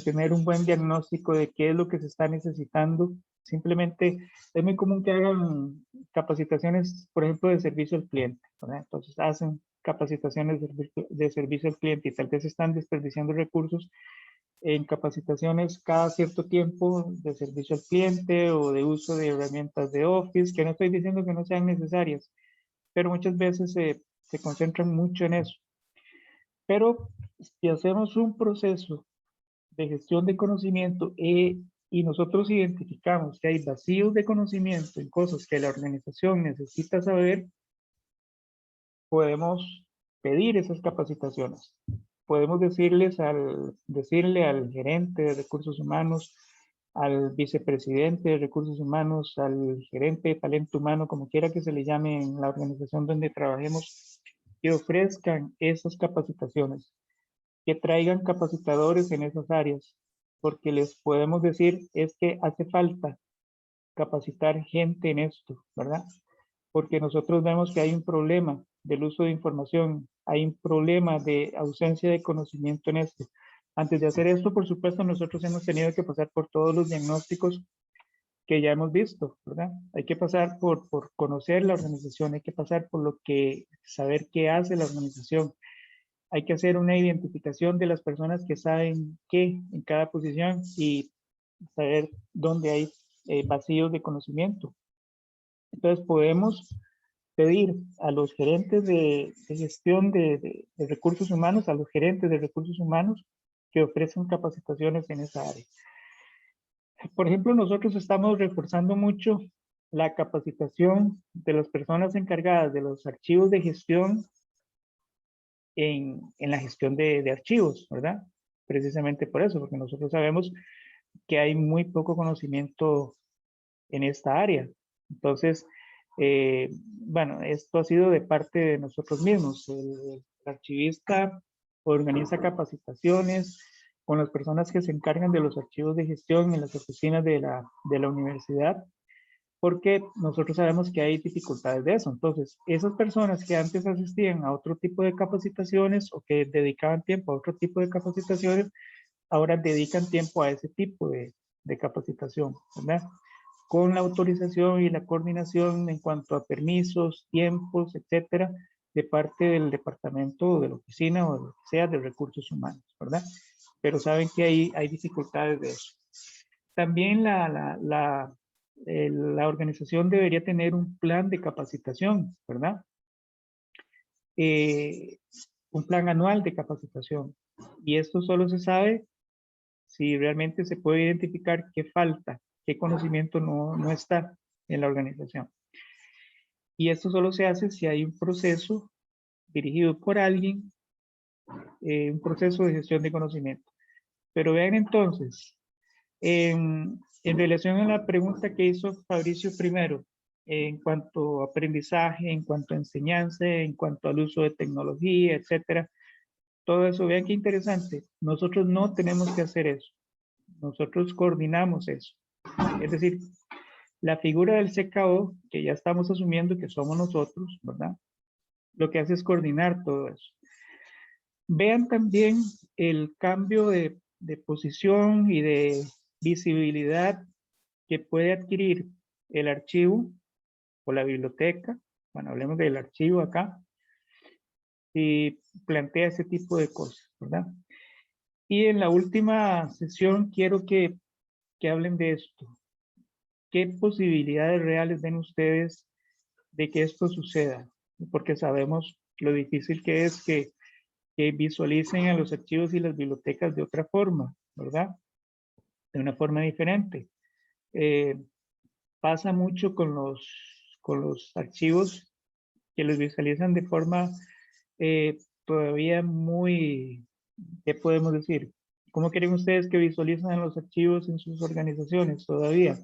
Speaker 1: tener un buen diagnóstico de qué es lo que se está necesitando. Simplemente es muy común que hagan capacitaciones, por ejemplo, de servicio al cliente, ¿verdad? Entonces hacen capacitaciones de servicio al cliente y tal vez están desperdiciando recursos en capacitaciones cada cierto tiempo de servicio al cliente o de uso de herramientas de Office, que no estoy diciendo que no sean necesarias, pero muchas veces se concentran mucho en eso. Pero si hacemos un proceso de gestión de conocimiento y nosotros identificamos que hay vacíos de conocimiento en cosas que la organización necesita saber, podemos pedir esas capacitaciones. Podemos decirle al gerente de recursos humanos, al vicepresidente de recursos humanos, al gerente de talento humano, como quiera que se le llame en la organización donde trabajemos, que ofrezcan esas capacitaciones, que traigan capacitadores en esas áreas, porque les podemos decir es que hace falta capacitar gente en esto, ¿verdad? Porque nosotros vemos que hay un problema del uso de información, hay un problema de ausencia de conocimiento en esto. Antes de hacer esto, por supuesto, nosotros hemos tenido que pasar por todos los diagnósticos que ya hemos visto, ¿verdad? Hay que pasar por conocer la organización, hay que pasar por saber qué hace la organización. Hay que hacer una identificación de las personas que saben qué en cada posición y saber dónde hay vacíos de conocimiento. Entonces podemos pedir a los gerentes de gestión de recursos humanos, a los gerentes de recursos humanos que ofrecen capacitaciones en esa área. Por ejemplo, nosotros estamos reforzando mucho la capacitación de las personas encargadas de los archivos de gestión en la gestión de archivos, ¿verdad? Precisamente por eso, porque nosotros sabemos que hay muy poco conocimiento en esta área. Entonces, bueno, esto ha sido de parte de nosotros mismos. El archivista organiza capacitaciones con las personas que se encargan de los archivos de gestión en las oficinas de la universidad, porque nosotros sabemos que hay dificultades de eso. Entonces, esas personas que antes asistían a otro tipo de capacitaciones o que dedicaban tiempo a otro tipo de capacitaciones, ahora dedican tiempo a ese tipo de capacitación, ¿verdad? Con la autorización y la coordinación en cuanto a permisos, tiempos, etcétera, de parte del departamento o de la oficina o de lo que sea de recursos humanos, ¿verdad? Pero saben que hay dificultades de eso. También la organización debería tener un plan de capacitación, ¿verdad? Un plan anual de capacitación. Y esto solo se sabe si realmente se puede identificar qué falta, qué conocimiento no está en la organización. Y esto solo se hace si hay un proceso dirigido por alguien, un proceso de gestión de conocimiento. Pero vean entonces, en relación a la pregunta que hizo Fabricio primero, en cuanto a aprendizaje, en cuanto a enseñanza, en cuanto al uso de tecnología, etcétera, todo eso, vean qué interesante. Nosotros no tenemos que hacer eso. Nosotros coordinamos eso. Es decir, la figura del CKO, que ya estamos asumiendo que somos nosotros, ¿verdad? Lo que hace es coordinar todo eso. Vean también el cambio de posición y de visibilidad que puede adquirir el archivo o la biblioteca. Bueno, hablemos del archivo acá. Y plantea ese tipo de cosas, ¿verdad? Y en la última sesión quiero que hablen de esto. ¿Qué posibilidades reales ven ustedes de que esto suceda? Porque sabemos lo difícil que es que visualicen a los archivos y las bibliotecas de otra forma, ¿verdad? De una forma diferente. Pasa mucho con los archivos que los visualizan de forma todavía muy, ¿qué podemos decir? ¿Cómo quieren ustedes que visualicen los archivos en sus organizaciones todavía?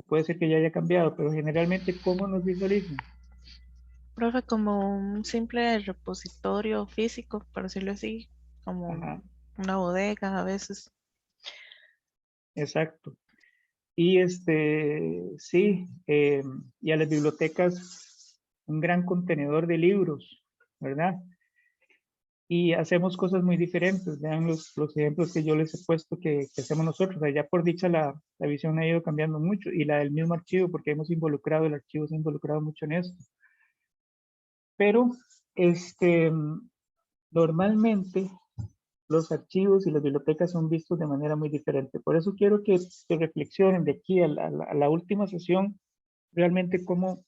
Speaker 1: Puede ser que ya haya cambiado, pero generalmente, ¿cómo nos visualizan?
Speaker 2: Profe, como un simple repositorio físico, por decirlo así, como
Speaker 1: Ajá,
Speaker 2: una bodega a veces.
Speaker 1: exacto. Y sí, y a las bibliotecas un gran contenedor de libros, ¿verdad? Y hacemos cosas muy diferentes. Vean los ejemplos que yo les he puesto que hacemos nosotros. Ya por dicha la visión ha ido cambiando mucho y la del mismo archivo, porque hemos involucrado, el archivo se ha involucrado mucho en esto. Pero normalmente los archivos y las bibliotecas son vistos de manera muy diferente. Por eso quiero que reflexionen de aquí a la última sesión, realmente cómo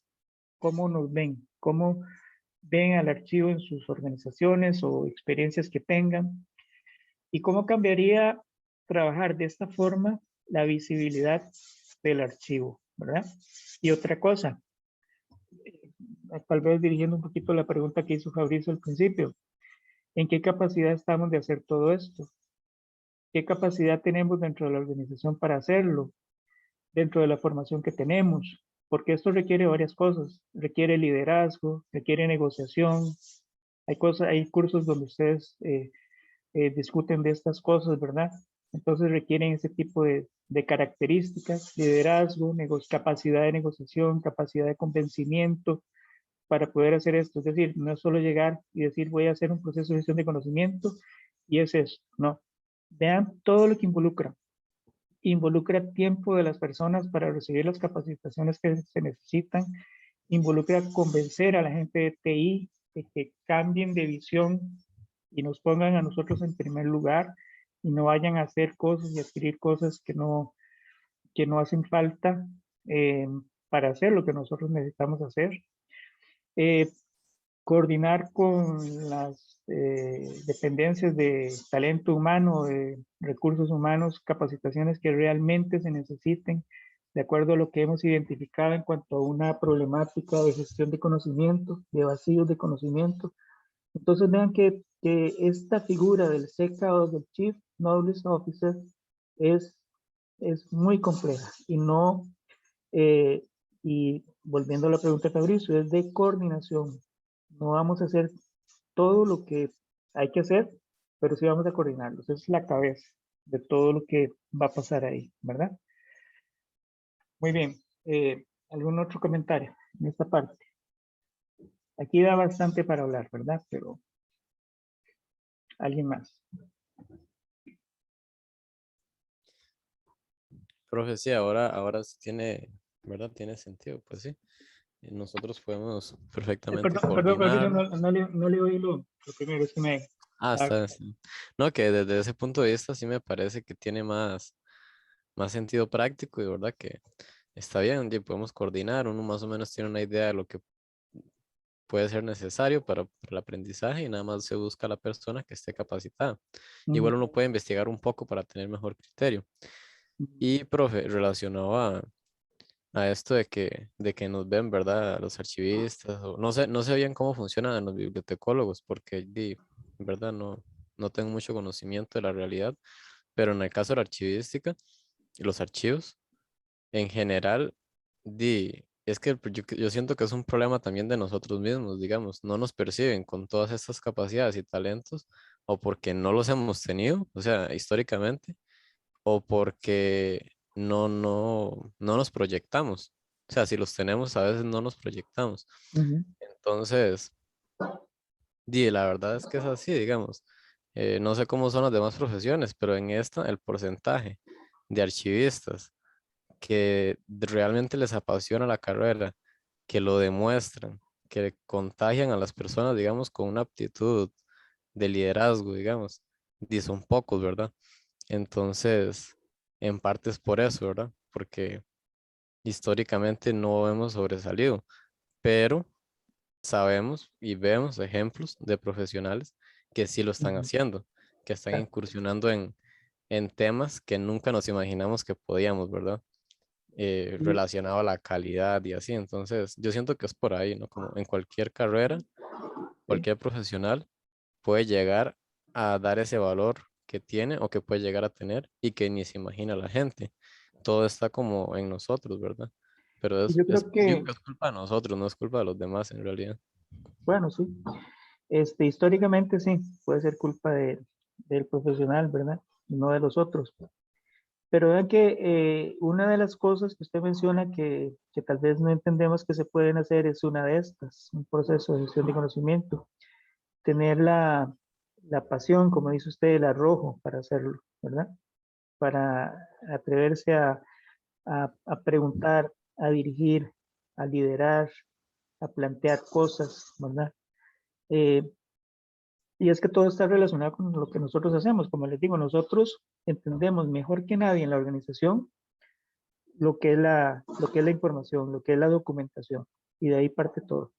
Speaker 1: nos ven, cómo ven al archivo en sus organizaciones o experiencias que tengan, y cómo cambiaría trabajar de esta forma la visibilidad del archivo, ¿verdad? Y otra cosa, tal vez dirigiendo un poquito la pregunta que hizo Fabricio al principio, ¿en qué capacidad estamos de hacer todo esto? ¿Qué capacidad tenemos dentro de la organización para hacerlo? Dentro de la formación que tenemos, porque esto requiere varias cosas, requiere liderazgo, requiere negociación, hay cursos donde ustedes discuten de estas cosas, ¿verdad? Entonces requieren ese tipo de características, liderazgo, capacidad de negociación, capacidad de convencimiento para poder hacer esto. Es decir, no es solo llegar y decir voy a hacer un proceso de gestión de conocimiento y es eso, no. Vean todo lo que involucra tiempo de las personas para recibir las capacitaciones que se necesitan, involucra convencer a la gente de TI de que cambien de visión y nos pongan a nosotros en primer lugar y no vayan a hacer cosas y adquirir cosas que no hacen falta para hacer lo que nosotros necesitamos hacer. Eh, Coordinar con las dependencias de talento humano, de recursos humanos, capacitaciones que realmente se necesiten, de acuerdo a lo que hemos identificado en cuanto a una problemática de gestión de conocimiento, de vacíos de conocimiento. Entonces vean que esta figura del CKO, del Chief Knowledge Officer, es, es muy compleja y no, y volviendo a la pregunta de Fabricio, es de coordinación. No vamos a hacer todo lo que hay que hacer, pero sí vamos a coordinarlos. Es la cabeza de todo lo que va a pasar ahí, ¿verdad? Muy bien. ¿Algún otro comentario en esta parte? Aquí da bastante para hablar, ¿verdad? Pero ¿alguien más?
Speaker 3: Profe, sí, ahora sí tiene, ¿verdad? Tiene sentido, pues sí. Nosotros podemos perfectamente
Speaker 1: Perdón, Fabricio,
Speaker 3: coordinar.
Speaker 1: no le oí lo primero, es que me...
Speaker 3: Está
Speaker 1: ah,
Speaker 3: bien, sí. No, que desde ese punto de vista sí me parece que tiene más sentido práctico y verdad que está bien, y podemos coordinar, uno más o menos tiene una idea de lo que puede ser necesario para el aprendizaje y nada más se busca la persona que esté capacitada. Igual uno puede investigar un poco para tener mejor criterio. Y, profe, relacionado a esto de que nos ven, ¿verdad? Los archivistas, o no sé bien cómo funcionan los bibliotecólogos, porque, en verdad, no tengo mucho conocimiento de la realidad, pero en el caso de la archivística y los archivos, en general, es que yo siento que es un problema también de nosotros mismos, digamos, no nos perciben con todas estas capacidades y talentos, o porque no los hemos tenido, o sea, históricamente, o porque no nos proyectamos. O sea, si los tenemos, a veces no nos proyectamos.
Speaker 1: Ujú.
Speaker 3: Entonces, la verdad es que es así, digamos. No sé cómo son las demás profesiones, pero en esta, el porcentaje de archivistas que realmente les apasiona la carrera, que lo demuestran, que contagian a las personas, digamos, con una aptitud de liderazgo, digamos, son pocos, ¿verdad? Entonces, en parte es por eso, ¿verdad? Porque históricamente no hemos sobresalido, pero sabemos y vemos ejemplos de profesionales que sí lo están
Speaker 1: Ujú.
Speaker 3: haciendo, que están
Speaker 1: Ah,
Speaker 3: incursionando en temas que nunca nos imaginamos que podíamos, ¿verdad?
Speaker 1: sí,
Speaker 3: Relacionado a la calidad y así. Entonces, yo siento que es por ahí, ¿no? Como en cualquier carrera,
Speaker 1: sí.
Speaker 3: cualquier profesional puede llegar a dar ese valor que tiene o que puede llegar a tener y que ni se imagina la gente. Todo está como en nosotros, ¿verdad? Pero
Speaker 1: Y yo creo
Speaker 3: digo
Speaker 1: que,
Speaker 3: que es culpa de nosotros, no es culpa de los demás en realidad.
Speaker 1: bueno, sí, históricamente sí, puede ser culpa del profesional, ¿verdad? Y no de los otros. Pero vean que una de las cosas que usted menciona que tal vez no entendemos que se pueden hacer es una de estas, un proceso de gestión de conocimiento. Tener la pasión, como dice usted, el arrojo para hacerlo, ¿verdad? Para atreverse a preguntar, a dirigir, a liderar, a plantear cosas, ¿verdad? Eh, y es que todo está relacionado con lo que nosotros hacemos. Como les digo, nosotros entendemos mejor que nadie en la organización lo que es la información, lo que es la documentación. Y de ahí parte todo.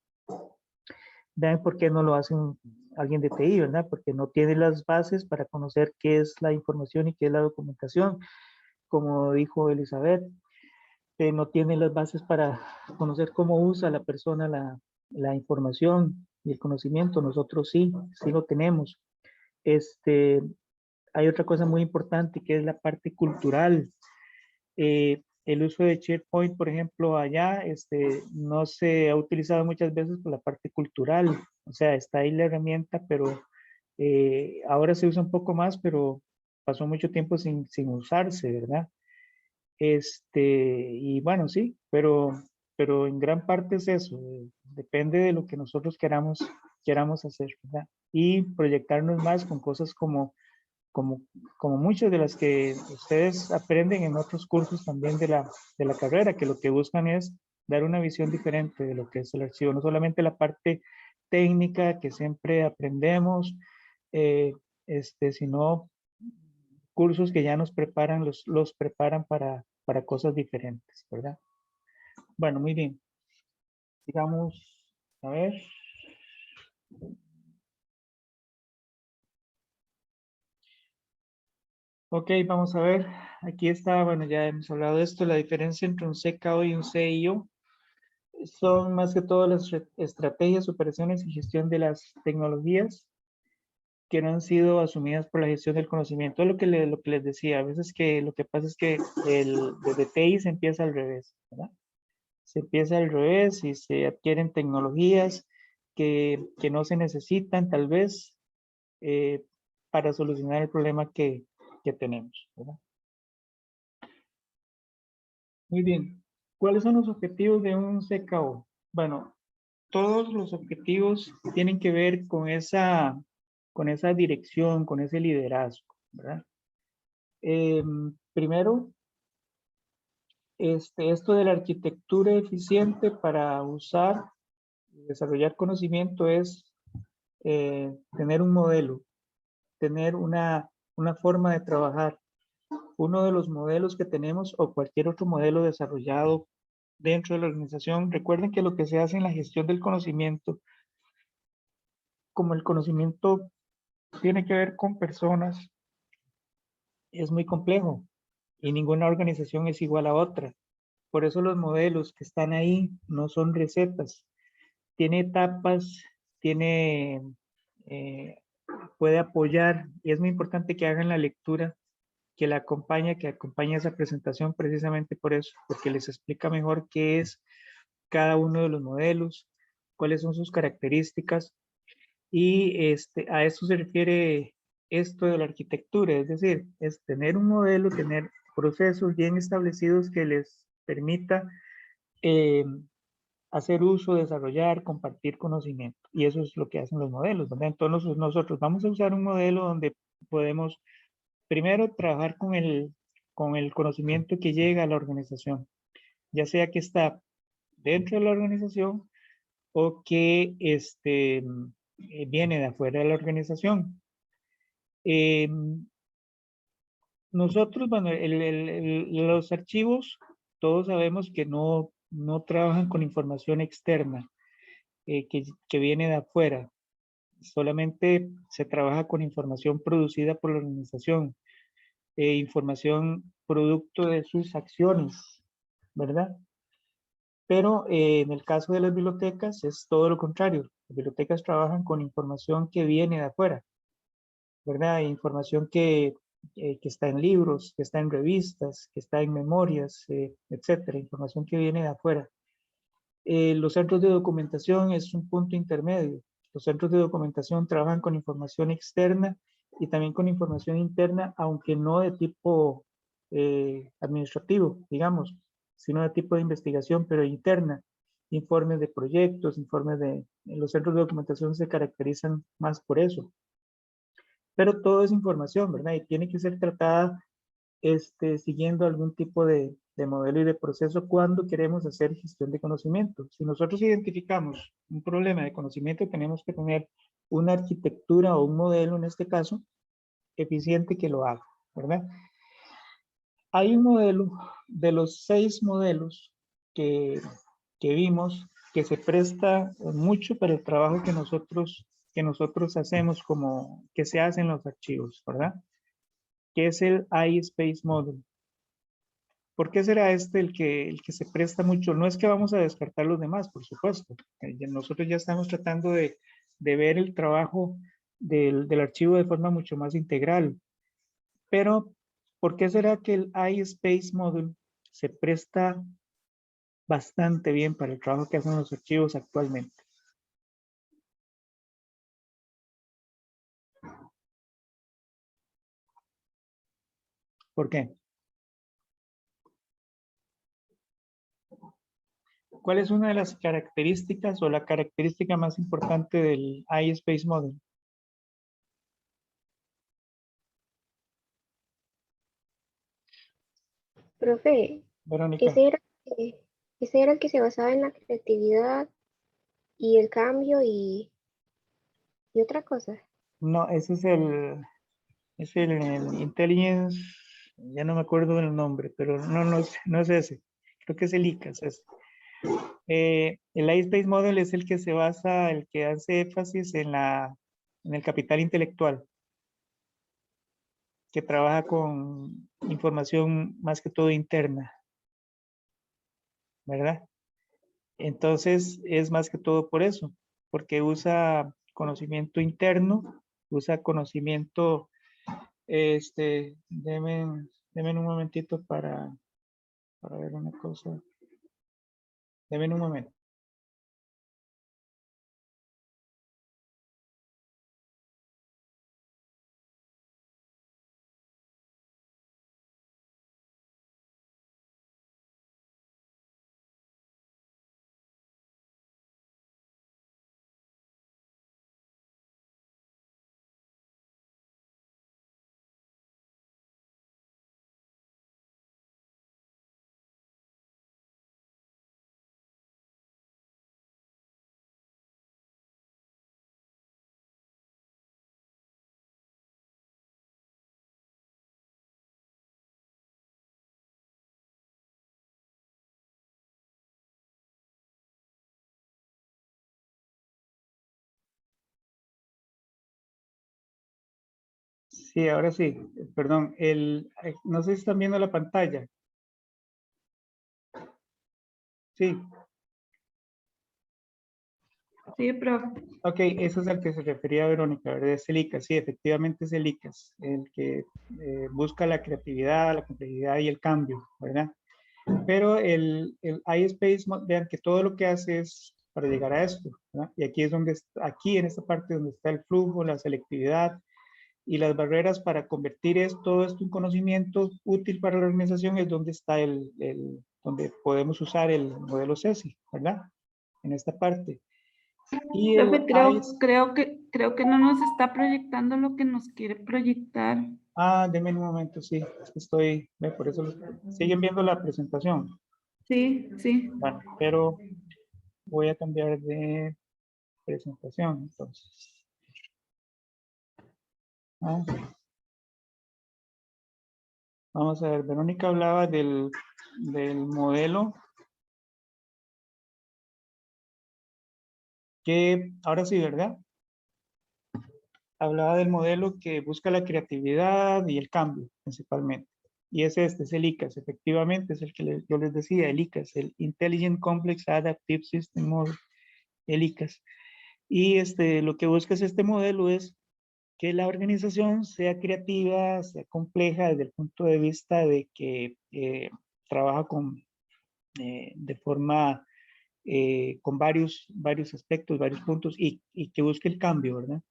Speaker 1: Vean por qué no lo hace alguien de TI, ¿verdad? Porque no tiene las bases para conocer qué es la información y qué es la documentación. Como dijo Elizabeth, no tiene las bases para conocer cómo usa la persona la información y el conocimiento. Nosotros sí, sí lo tenemos. Este, hay otra cosa muy importante que es la parte cultural. El uso de SharePoint, por ejemplo, allá no se ha utilizado muchas veces por la parte cultural. O sea, está ahí la herramienta, pero ahora se usa un poco más, pero pasó mucho tiempo sin usarse, ¿verdad? Y bueno, sí, pero en gran parte es eso. Depende de lo que nosotros queramos hacer, ¿verdad? Y proyectarnos más con cosas como, como muchas de las que ustedes aprenden en otros cursos también de la carrera, que lo que buscan es dar una visión diferente de lo que es el archivo, no solamente la parte técnica que siempre aprendemos, eh, sino cursos que ya nos preparan, los preparan para cosas diferentes, ¿verdad? Bueno, muy bien. Sigamos, a ver. Ok, vamos a ver. Aquí está, bueno, ya hemos hablado de esto, la diferencia entre un CKO y un CIO. Son más que todo las estrategias, operaciones y gestión de las tecnologías que no han sido asumidas por la gestión del conocimiento. Es lo que les decía, a veces que lo que pasa es que desde TI se empieza al revés, ¿verdad? Se empieza al revés y se adquieren tecnologías que no se necesitan tal vez eh, para solucionar el problema que tenemos, ¿verdad? Muy bien. ¿Cuáles son los objetivos de un CKO? Bueno, todos los objetivos tienen que ver con esa dirección, con ese liderazgo, ¿verdad? Primero, esto de la arquitectura eficiente para usar y desarrollar conocimiento es tener un modelo, tener una forma de trabajar. Uno de los modelos que tenemos o cualquier otro modelo desarrollado dentro de la organización, recuerden que lo que se hace en la gestión del conocimiento, como el conocimiento tiene que ver con personas, es muy complejo y ninguna organización es igual a otra. Por eso los modelos que están ahí no son recetas. Tiene etapas, tiene, puede apoyar, y es muy importante que hagan la lectura que acompaña esa presentación precisamente por eso, porque les explica mejor qué es cada uno de los modelos, cuáles son sus características, y a eso se refiere esto de la arquitectura, es decir, es tener un modelo, tener procesos bien establecidos que les permita eh, hacer uso, desarrollar, compartir conocimiento. Y eso es lo que hacen los modelos, ¿verdad? Entonces nosotros vamos a usar un modelo donde podemos primero trabajar con el conocimiento que llega a la organización, ya sea que está dentro de la organización o que viene de afuera de la organización. Nosotros, bueno, los archivos, todos sabemos que no trabajan con información externa que viene de afuera. Solamente se trabaja con información producida por la organización, información producto de sus acciones, ¿verdad? Pero en el caso de las bibliotecas es todo lo contrario. Las bibliotecas trabajan con información que viene de afuera, ¿verdad? Información que está en libros, que está en revistas, que está en memorias, etcétera. Información que viene de afuera. Los centros de documentación es un punto intermedio. Los centros de documentación trabajan con información externa y también con información interna, aunque no de tipo administrativo, digamos, sino de tipo de investigación, pero interna. Informes de proyectos, informes de... Los centros de documentación se caracterizan más por eso. Pero todo es información, ¿verdad? Y tiene que ser tratada siguiendo algún tipo de modelo y de proceso cuando queremos hacer gestión de conocimiento. Si nosotros identificamos un problema de conocimiento, tenemos que tener una arquitectura o un modelo, en este caso, eficiente que lo haga, ¿verdad? Hay un modelo de los 6 modelos que vimos que se presta mucho para el trabajo que nosotros hacemos como que se hace en los archivos, ¿verdad? Que es el iSpace Model. ¿Por qué será el que se presta mucho? No es que vamos a descartar los demás, por supuesto. Nosotros ya estamos tratando de ver el trabajo del archivo de forma mucho más integral. Pero, ¿por qué será que el iSpace Model se presta bastante bien para el trabajo que hacen los archivos actualmente? ¿Por qué? ¿Cuál es una de las características o la característica más importante del iSpace Model?
Speaker 5: Profe,
Speaker 1: Verónica.
Speaker 5: ese era el que se basaba en la creatividad y el cambio y otra cosa.
Speaker 1: No, ese es el Intelligence, ya no me acuerdo del nombre, pero no es ese. Creo que es el ICAS. El iSpace Model es el que se basa, el que hace énfasis en el capital intelectual, que trabaja con información más que todo interna, ¿verdad? Entonces es más que todo por eso, porque usa conocimiento interno, usa conocimiento, denme un momentito para ver una cosa. Denme un momento. Sí, ahora sí, perdón, no sé si están viendo la pantalla. Sí,
Speaker 4: Sí, profe.
Speaker 1: ok, eso es al que se refería Verónica, ¿verdad? Es el ICAS, sí, efectivamente es el ICAS, el que busca la creatividad, la complejidad y el cambio, ¿verdad? Pero el iSpace, vean que todo lo que hace es para llegar a esto, ¿verdad? Y aquí es donde, aquí en esta parte donde está el flujo, la selectividad y las barreras para convertir todo esto en conocimiento útil para la organización es donde está donde podemos usar el modelo CESI, ¿verdad? En esta parte. Y el
Speaker 4: Profe, creo que no nos está proyectando lo que nos quiere proyectar.
Speaker 1: denme un momento, sí, es que estoy, por eso siguen viendo la presentación.
Speaker 4: Sí, sí.
Speaker 1: Bueno, pero voy a cambiar de presentación, entonces. Ah, vamos a ver, Verónica hablaba del modelo que, ahora sí, ¿verdad? Hablaba del modelo que busca la creatividad y el cambio, principalmente. Y es el ICAS, efectivamente, es el que yo les decía, el ICAS, el Intelligent Complex Adaptive System Model, el ICAS. Y lo que busca este modelo es que la organización sea creativa, sea compleja desde el punto de vista de que trabaja de forma, con varios aspectos, varios puntos y que busque el cambio, ¿verdad?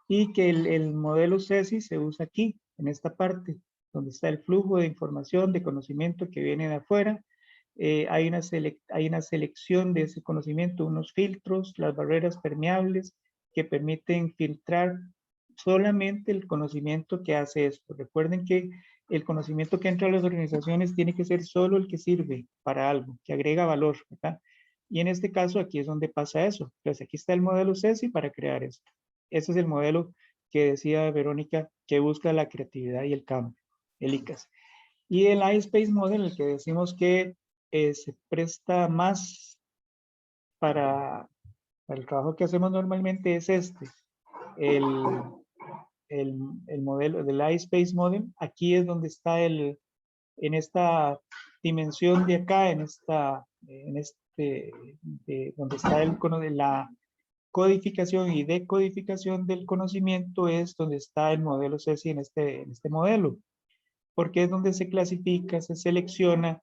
Speaker 1: Y que el modelo CESI se usa aquí, en esta parte, donde está el flujo de información, de conocimiento que viene de afuera. Hay una selección de ese conocimiento, unos filtros, las barreras permeables que permiten filtrar solamente el conocimiento que hace esto. Recuerden que el conocimiento que entra a las organizaciones tiene que ser solo el que sirve para algo, que agrega valor, ¿verdad? Y en este caso aquí es donde pasa eso. Entonces aquí está el modelo CESI para crear esto. Ese es el modelo que decía Verónica que busca la creatividad y el cambio, el ICAS. Y el iSpace Model, el que decimos que se presta más para el trabajo que hacemos normalmente es el, el modelo del iSpace Model. Aquí es donde está en esta dimensión de acá, donde está de la codificación y decodificación del conocimiento, es donde está el modelo CESI en este modelo, porque es donde se clasifica, se selecciona,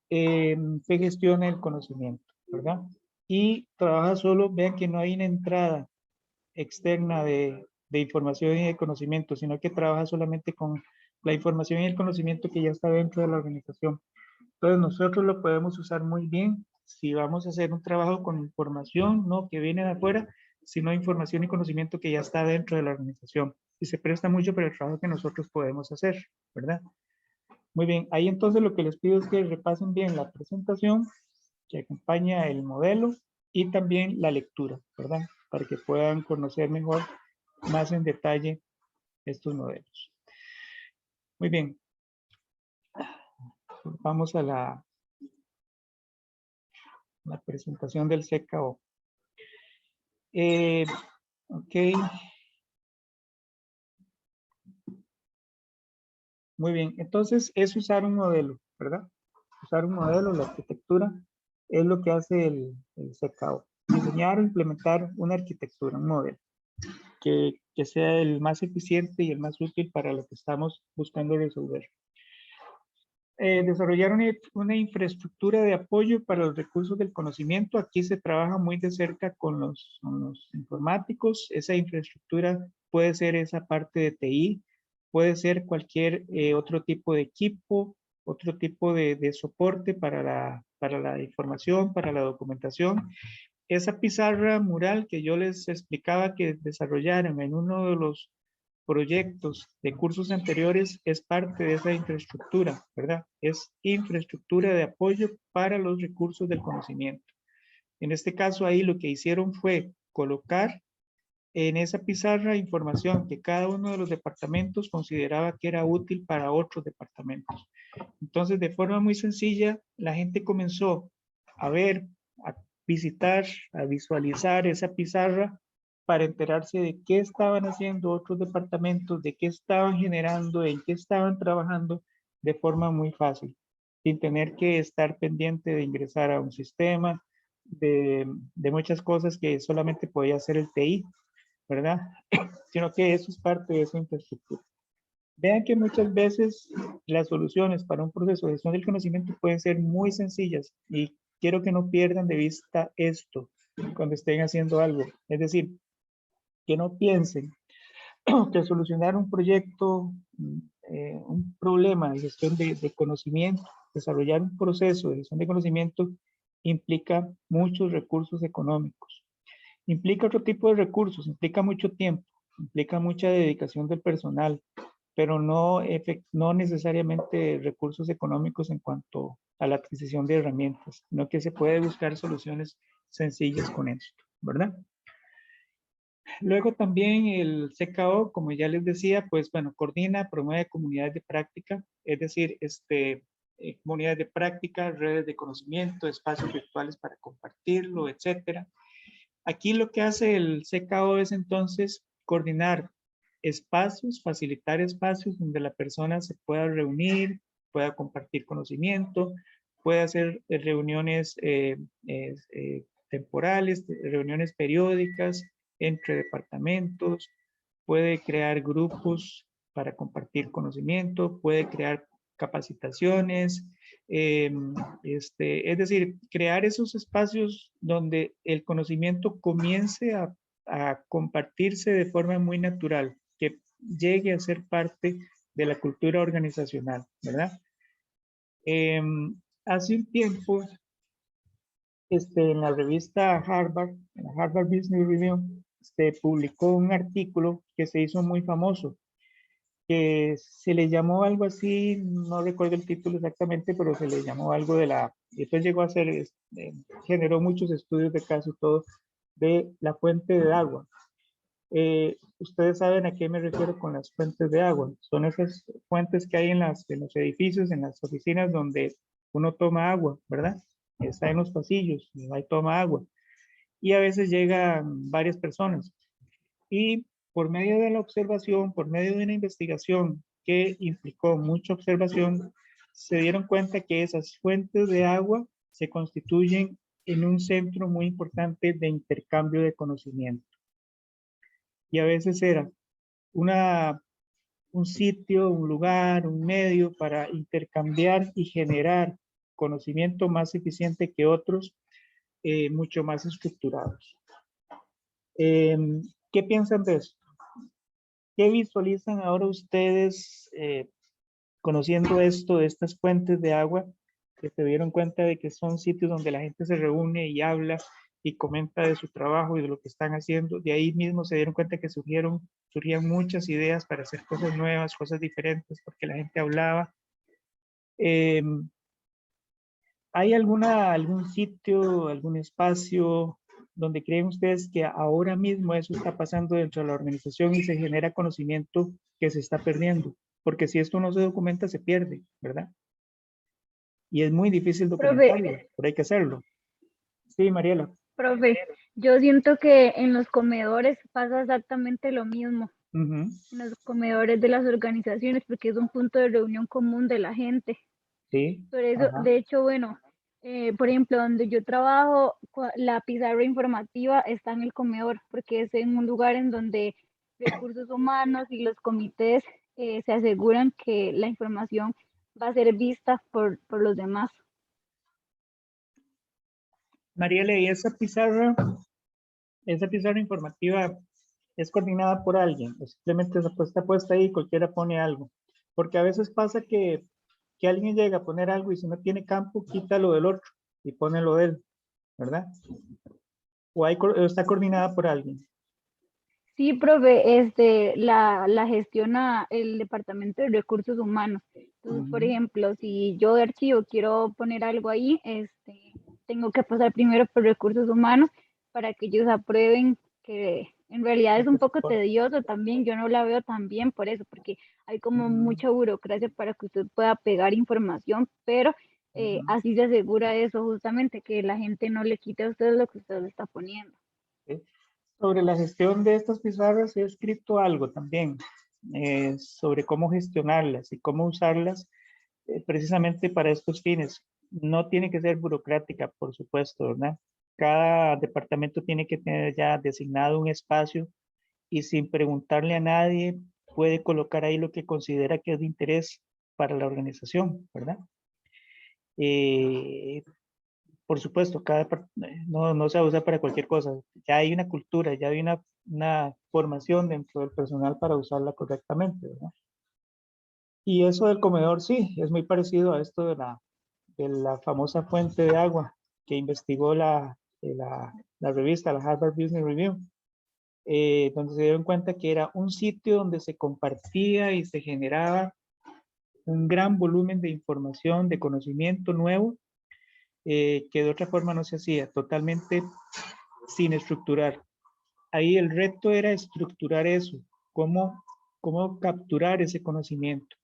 Speaker 1: se gestiona el conocimiento, ¿verdad? Y trabaja solo, vean que no hay una entrada externa de información y de conocimiento, sino que trabaja solamente con la información y el conocimiento que ya está dentro de la organización. Entonces nosotros lo podemos usar muy bien si vamos a hacer un trabajo con información, no que viene de afuera, sino información y conocimiento que ya está dentro de la organización. Y se presta mucho para el trabajo que nosotros podemos hacer, ¿verdad? Muy bien, ahí entonces lo que les pido es que repasen bien la presentación que acompaña el modelo y también la lectura, ¿verdad? Para que puedan conocer mejor, más en detalle estos modelos. Muy bien. Vamos a la presentación del CKO. Ok. Muy bien, entonces es usar un modelo, ¿verdad? Usar un modelo, la arquitectura, es lo que hace el CKO. Diseñar o implementar una arquitectura, un modelo, que sea el más eficiente y el más útil para lo que estamos buscando resolver. Desarrollar una infraestructura de apoyo para los recursos del conocimiento. Aquí se trabaja muy de cerca con los informáticos. Esa infraestructura puede ser esa parte de TI, puede ser cualquier otro tipo de equipo, otro tipo de soporte para la información, para la documentación. Esa pizarra mural que yo les explicaba que desarrollaron en uno de los proyectos de cursos anteriores es parte de esa infraestructura, ¿verdad? Es infraestructura de apoyo para los recursos del conocimiento. En este caso ahí lo que hicieron fue colocar en esa pizarra información que cada uno de los departamentos consideraba que era útil para otros departamentos. Entonces, de forma muy sencilla, la gente comenzó a ver, a visitar, a visualizar esa pizarra para enterarse de qué estaban haciendo otros departamentos, de qué estaban generando, en qué estaban trabajando de forma muy fácil. sin tener que estar pendiente de ingresar a un sistema, de muchas cosas que solamente podía hacer el TI, ¿verdad? Sino que eso es parte de esa infraestructura. Vean que muchas veces las soluciones para un proceso de gestión del conocimiento pueden ser muy sencillas y quiero que no pierdan de vista esto cuando estén haciendo algo. Es decir, que no piensen que solucionar un proyecto, un problema de gestión de conocimiento, desarrollar un proceso de gestión de conocimiento implica muchos recursos económicos. Implica otro tipo de recursos, implica mucho tiempo, implica mucha dedicación del personal, pero no, no necesariamente recursos económicos en cuanto a la adquisición de herramientas, sino que se puede buscar soluciones sencillas con esto, ¿verdad? Luego también el CKO, como ya les decía, pues bueno, coordina, promueve comunidades de práctica, es decir, comunidades de práctica, redes de conocimiento, espacios virtuales para compartirlo, etcétera. Aquí lo que hace el CKO es entonces coordinar espacios, facilitar espacios donde la persona se pueda reunir, pueda compartir conocimiento, pueda hacer reuniones temporales, reuniones periódicas entre departamentos, puede crear grupos para compartir conocimiento, puede crear capacitaciones, es decir, crear esos espacios donde el conocimiento comience a compartirse de forma muy natural, que llegue a ser parte de la cultura organizacional, ¿verdad? Hace un tiempo, en la revista Harvard, en la Harvard Business Review, publicó un artículo que se hizo muy famoso, que se le llamó algo así, no recuerdo el título exactamente, pero se le llamó algo después llegó a ser, generó muchos estudios de caso y todo, de la fuente de agua. Ustedes saben a qué me refiero con las fuentes de agua. Son esas fuentes que hay en los edificios, en las oficinas donde uno toma agua, ¿verdad? Está en los pasillos, y ahí toma agua. Y a veces llegan varias personas. Y por medio de la observación, por medio de una investigación que implicó mucha observación, se dieron cuenta que esas fuentes de agua se constituyen en un centro muy importante de intercambio de conocimiento. Y a veces era un sitio, un lugar, un medio para intercambiar y generar conocimiento más eficiente que otros, mucho más estructurados. ¿Qué piensan de esto? ¿Qué visualizan ahora ustedes conociendo esto de estas fuentes de agua, que se dieron cuenta de que son sitios donde la gente se reúne y habla y comenta de su trabajo y de lo que están haciendo? De ahí mismo se dieron cuenta que surgían muchas ideas para hacer cosas nuevas, cosas diferentes, porque la gente hablaba. ¿Hay algún sitio, algún espacio donde creen ustedes que ahora mismo eso está pasando dentro de la organización y se genera conocimiento que se está perdiendo? Porque si esto no se documenta, se pierde, ¿verdad? Y es muy difícil documentarlo, pero hay que hacerlo. Sí, Mariela.
Speaker 6: Profe, yo siento que en los comedores pasa exactamente lo mismo. En los comedores de las organizaciones, porque es un punto de reunión común de la gente.
Speaker 1: Sí.
Speaker 6: Por eso, de hecho, bueno, por ejemplo, donde yo trabajo, la pizarra informativa está en el comedor, porque es en un lugar en donde recursos humanos y los comités se aseguran que la información va a ser vista por los demás.
Speaker 1: Mariela, ¿y esa pizarra informativa es coordinada por alguien? ¿O simplemente está puesta ahí y cualquiera pone algo? Porque a veces pasa que alguien llega a poner algo y si no tiene campo, quita lo del otro y pone lo de él, ¿verdad? ¿O está coordinada por alguien?
Speaker 6: Sí, profe, la gestiona el Departamento de Recursos Humanos. Entonces, por ejemplo, si yo de archivo quiero poner algo ahí, tengo que pasar primero por Recursos Humanos para que ellos aprueben, que en realidad es un poco tedioso también, yo no la veo tan bien por eso, porque hay como mucha burocracia para que usted pueda pegar información, pero así se asegura eso justamente, que la gente no le quite a usted lo que usted le está poniendo.
Speaker 1: ¿Sí? Sobre la gestión de estas pizarras he escrito algo también sobre cómo gestionarlas y cómo usarlas. precisamente para estos fines. No tiene que ser burocrática, por supuesto, ¿verdad? Cada departamento tiene que tener ya designado un espacio y sin preguntarle a nadie puede colocar ahí lo que considera que es de interés para la organización, ¿verdad? Por supuesto, no se usa para cualquier cosa. Ya hay una cultura, ya hay una formación dentro del personal para usarla correctamente, ¿verdad? Y eso del comedor, sí, es muy parecido a esto de la famosa fuente de agua que investigó la revista, la Harvard Business Review, donde se dieron cuenta que era un sitio donde se compartía y se generaba un gran volumen de información, de conocimiento nuevo, que de otra forma no se hacía, totalmente sin estructurar. Ahí el reto era estructurar eso, cómo capturar ese conocimiento.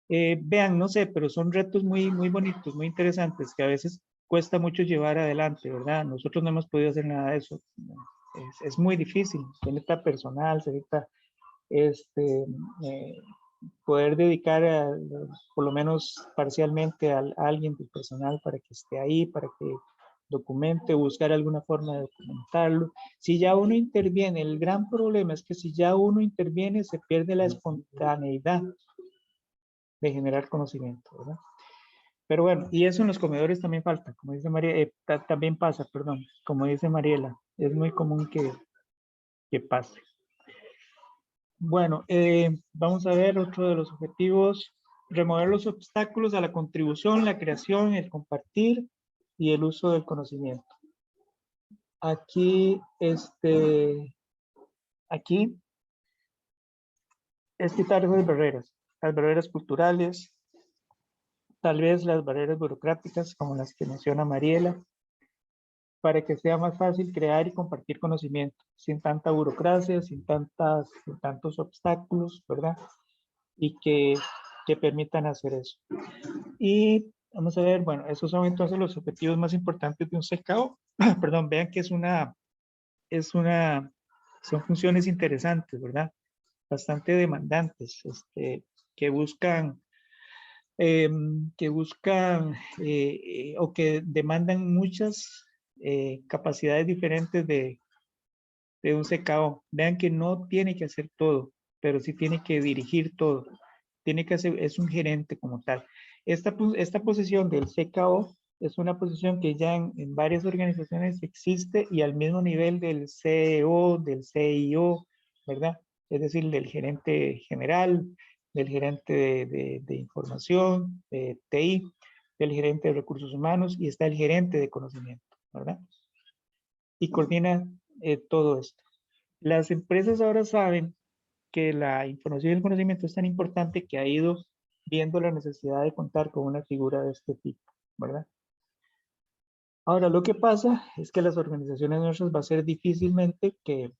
Speaker 1: Vean, no sé, pero son retos muy bonitos, muy interesantes, que a veces cuesta mucho llevar adelante, ¿verdad? Nosotros no hemos podido hacer nada de eso. Es muy difícil, se necesita personal, se necesita poder dedicar por lo menos parcialmente a alguien del personal para que esté ahí, para que documente, buscar alguna forma de documentarlo. Si ya uno interviene, el gran problema es que si ya uno interviene se pierde la espontaneidad de generar conocimiento, ¿verdad? Pero bueno, y eso en los comedores también falta, como dice María, también pasa, perdón, como dice Mariela, es muy común que pase. Bueno, vamos a ver otro de los objetivos, remover los obstáculos a la contribución, la creación, el compartir y el uso del conocimiento. Aquí, aquí es quitar esas las barreras culturales, tal vez las barreras burocráticas como las que menciona Mariela, para que sea más fácil crear y compartir conocimiento, sin tanta burocracia, sin tantos obstáculos, ¿verdad? Y que permitan hacer eso. Y vamos a ver, bueno, esos son entonces los objetivos más importantes de un CKO. Perdón, vean que son funciones interesantes, ¿verdad? Bastante demandantes, que buscan o que demandan muchas capacidades diferentes de un CKO. Vean que no tiene que hacer todo, pero sí tiene que dirigir todo. Tiene que hacer, es un gerente como tal. Esta posición del CKO es una posición que ya en varias organizaciones existe y al mismo nivel del CEO, del CIO, ¿verdad? Es decir, del gerente general, del gerente de información, de TI, del gerente de recursos humanos y está el gerente de conocimiento, ¿verdad? Y coordina todo esto. Las empresas ahora saben que la información y el conocimiento es tan importante que ha ido viendo la necesidad de contar con una figura de este tipo, ¿verdad? Ahora, lo que pasa es que las organizaciones nuestras va a ser difícilmente que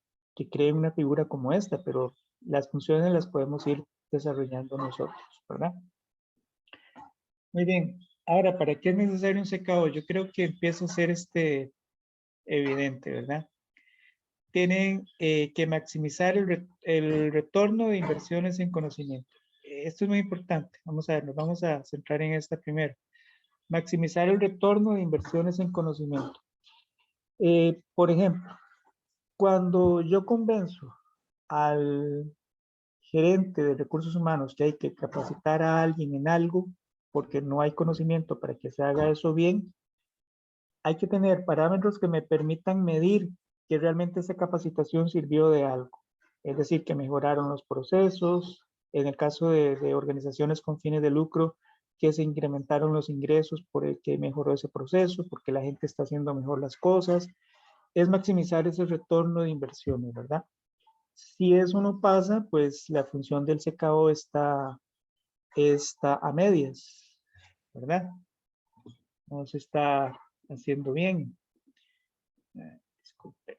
Speaker 1: creen una figura como esta, pero las funciones las podemos ir desarrollando nosotros, ¿verdad? Muy bien. Ahora, ¿para qué es necesario un CKO? Yo creo que empieza a ser evidente, ¿verdad? Tienen que maximizar el retorno de inversiones en conocimiento. Esto es muy importante. Vamos a ver, nos vamos a centrar en esta primero. Maximizar el retorno de inversiones en conocimiento. Por ejemplo, cuando yo convenzo al gerente de recursos humanos que hay que capacitar a alguien en algo porque no hay conocimiento para que se haga eso bien, hay que tener parámetros que me permitan medir que realmente esa capacitación sirvió de algo. Es decir, que mejoraron los procesos, en el caso de organizaciones con fines de lucro, que se incrementaron los ingresos por el que mejoró ese proceso, porque la gente está haciendo mejor las cosas. Es maximizar ese retorno de inversiones, ¿verdad? Si eso no pasa, pues la función del CKO está a medias, ¿verdad? No se está haciendo bien. Disculpe.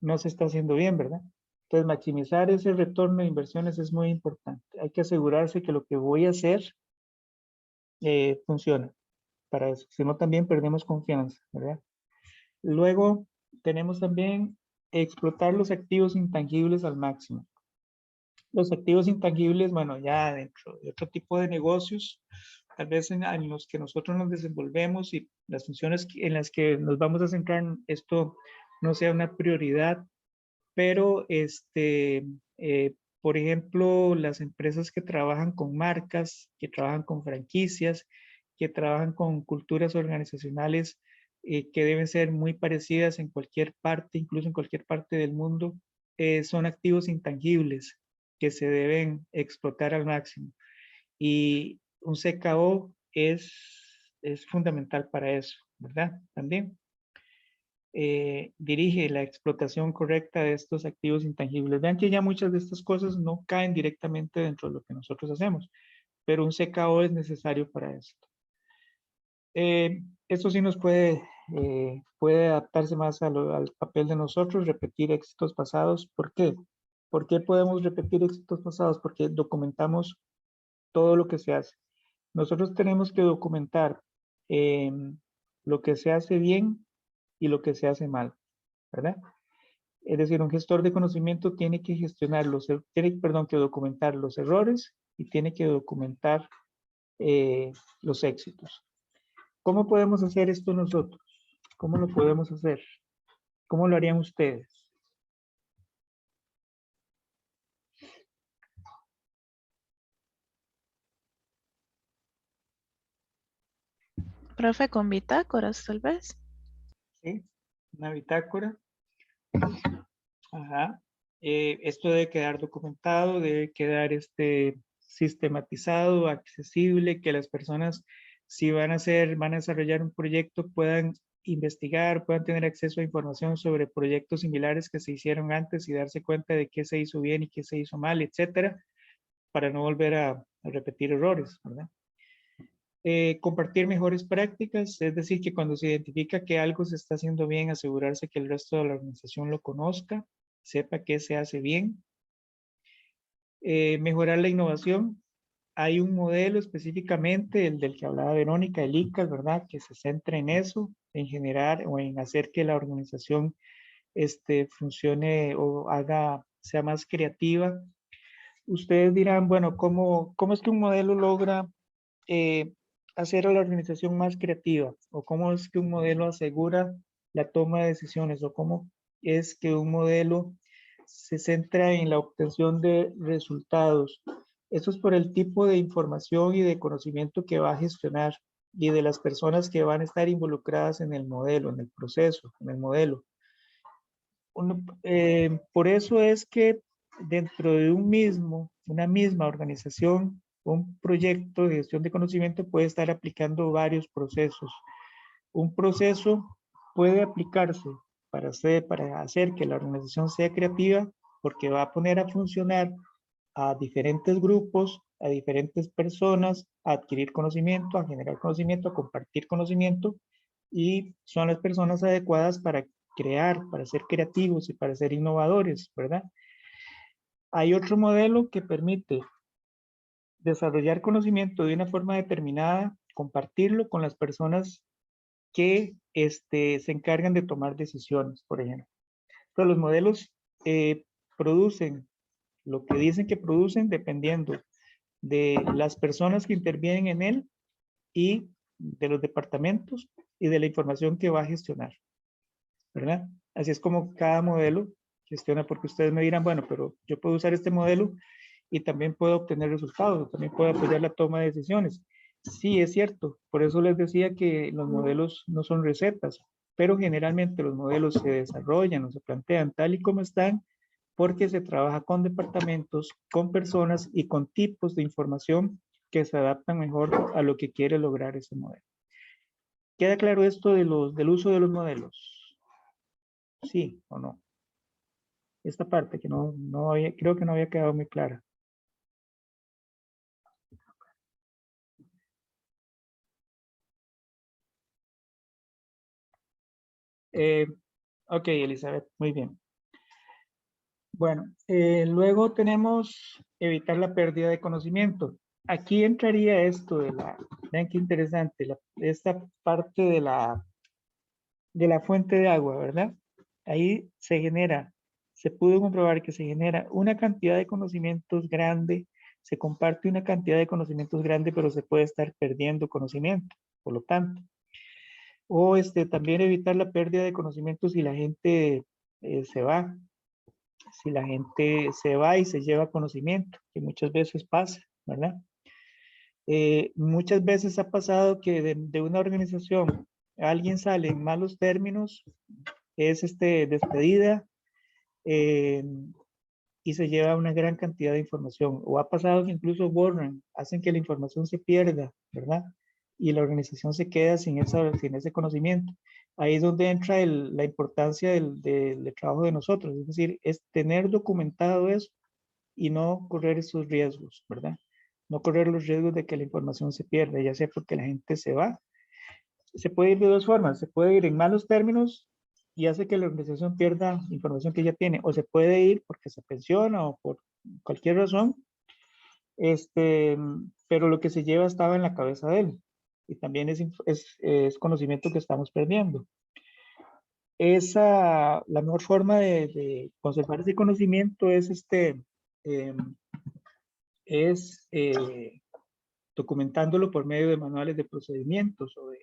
Speaker 1: No se está haciendo bien, ¿verdad? Entonces, maximizar ese retorno de inversiones es muy importante. Hay que asegurarse que lo que voy a hacer funciona para eso. Si no, también perdemos confianza, ¿verdad? Luego, tenemos también explotar los activos intangibles al máximo. Los activos intangibles, bueno, ya dentro de otro tipo de negocios, tal vez en los que nosotros nos desenvolvemos y las funciones en las que nos vamos a centrar, esto no sea una prioridad, pero por ejemplo, las empresas que trabajan con marcas, que trabajan con franquicias, que trabajan con culturas organizacionales que deben ser muy parecidas en cualquier parte, incluso en cualquier parte del mundo, son activos intangibles que se deben explotar al máximo. Y un CKO es fundamental para eso, ¿verdad? También dirige la explotación correcta de estos activos intangibles. Vean que ya muchas de estas cosas no caen directamente dentro de lo que nosotros hacemos, pero un CKO es necesario para esto. Esto sí nos puede adaptarse más al papel de nosotros, repetir éxitos pasados. ¿Por qué? ¿Por qué podemos repetir éxitos pasados? Porque documentamos todo lo que se hace. Nosotros tenemos que documentar lo que se hace bien y lo que se hace mal, ¿verdad? Es decir, un gestor de conocimiento tiene que gestionar que documentar los errores y tiene que documentar los éxitos. ¿Cómo podemos hacer esto nosotros? ¿Cómo lo podemos hacer? ¿Cómo lo harían ustedes?
Speaker 2: Profe, con bitácoras, tal vez.
Speaker 1: ¿Sí? Una bitácora. Ajá. Esto debe quedar documentado, debe quedar sistematizado, accesible, que las personas, si van a desarrollar un proyecto, puedan investigar, puedan tener acceso a información sobre proyectos similares que se hicieron antes y darse cuenta de qué se hizo bien y qué se hizo mal, etcétera, para no volver a repetir errores, ¿verdad? Compartir mejores prácticas, es decir, que cuando se identifica que algo se está haciendo bien, asegurarse que el resto de la organización lo conozca, sepa qué se hace bien. Mejorar la innovación. Hay un modelo específicamente, el del que hablaba Verónica, el ICAS, ¿verdad? Que se centra en eso, en generar o en hacer que la organización funcione o sea más creativa. Ustedes dirán, bueno, ¿cómo es que un modelo logra hacer a la organización más creativa? ¿O cómo es que un modelo asegura la toma de decisiones? ¿O cómo es que un modelo se centra en la obtención de resultados? Eso es por el tipo de información y de conocimiento que va a gestionar y de las personas que van a estar involucradas en el modelo, en el proceso, en el modelo. Por eso es que dentro de una misma organización, un proyecto de gestión de conocimiento puede estar aplicando varios procesos. Un proceso puede aplicarse para hacer que la organización sea creativa porque va a poner a funcionar a diferentes grupos, a diferentes personas, a adquirir conocimiento, a generar conocimiento, a compartir conocimiento, y son las personas adecuadas para crear, para ser creativos y para ser innovadores, ¿verdad? Hay otro modelo que permite desarrollar conocimiento de una forma determinada, compartirlo con las personas que se encargan de tomar decisiones, por ejemplo. Pero los modelos producen lo que dicen que producen dependiendo de las personas que intervienen en él y de los departamentos y de la información que va a gestionar, ¿verdad? Así es como cada modelo gestiona, porque ustedes me dirán, bueno, pero yo puedo usar este modelo y también puedo obtener resultados, también puedo apoyar la toma de decisiones. Sí, es cierto, por eso les decía que los modelos no son recetas, pero generalmente los modelos se desarrollan o se plantean tal y como están porque se trabaja con departamentos, con personas y con tipos de información que se adaptan mejor a lo que quiere lograr ese modelo. ¿Queda claro esto del uso de los modelos? ¿Sí o no? Esta parte que creo que no había quedado muy clara. Ok, Elizabeth, muy bien. Bueno, luego tenemos evitar la pérdida de conocimiento. Aquí entraría esto vean qué interesante, esta parte de la fuente de agua, ¿verdad? Ahí se genera se pudo comprobar que se genera una cantidad de conocimientos grande, se comparte una cantidad de conocimientos grande, pero se puede estar perdiendo conocimiento, por lo tanto. O también evitar la pérdida de conocimientos si la gente se va. Si la gente se va y se lleva conocimiento, que muchas veces pasa, ¿verdad? Muchas veces ha pasado que de una organización alguien sale en malos términos, es despedida y se lleva una gran cantidad de información. O ha pasado que incluso borran, hacen que la información se pierda, ¿verdad? Y la organización se queda sin ese conocimiento. Ahí es donde entra la importancia del trabajo de nosotros, es decir, es tener documentado eso y no correr esos riesgos, ¿verdad? No correr los riesgos de que la información se pierda, ya sea porque la gente se va. Se puede ir de dos formas, se puede ir en malos términos y hace que la organización pierda información que ya tiene, o se puede ir porque se pensiona o por cualquier razón, pero lo que se lleva estaba en la cabeza de él y también es conocimiento que estamos perdiendo. La mejor forma de conservar ese conocimiento eh, es documentándolo por medio de manuales de procedimientos o de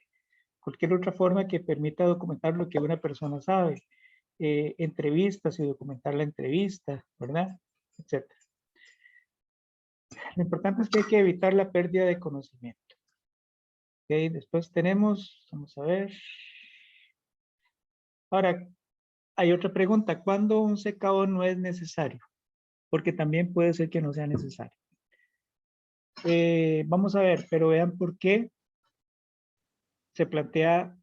Speaker 1: cualquier otra forma que permita documentar lo que una persona sabe. Entrevistas y documentar la entrevista, ¿verdad? Etcétera. Lo importante es que hay que evitar la pérdida de conocimiento. Okay, después tenemos, vamos a ver. Ahora, hay otra pregunta. ¿Cuándo un secado no es necesario? Porque también puede ser que no sea necesario. Vamos a ver, pero vean por qué se plantea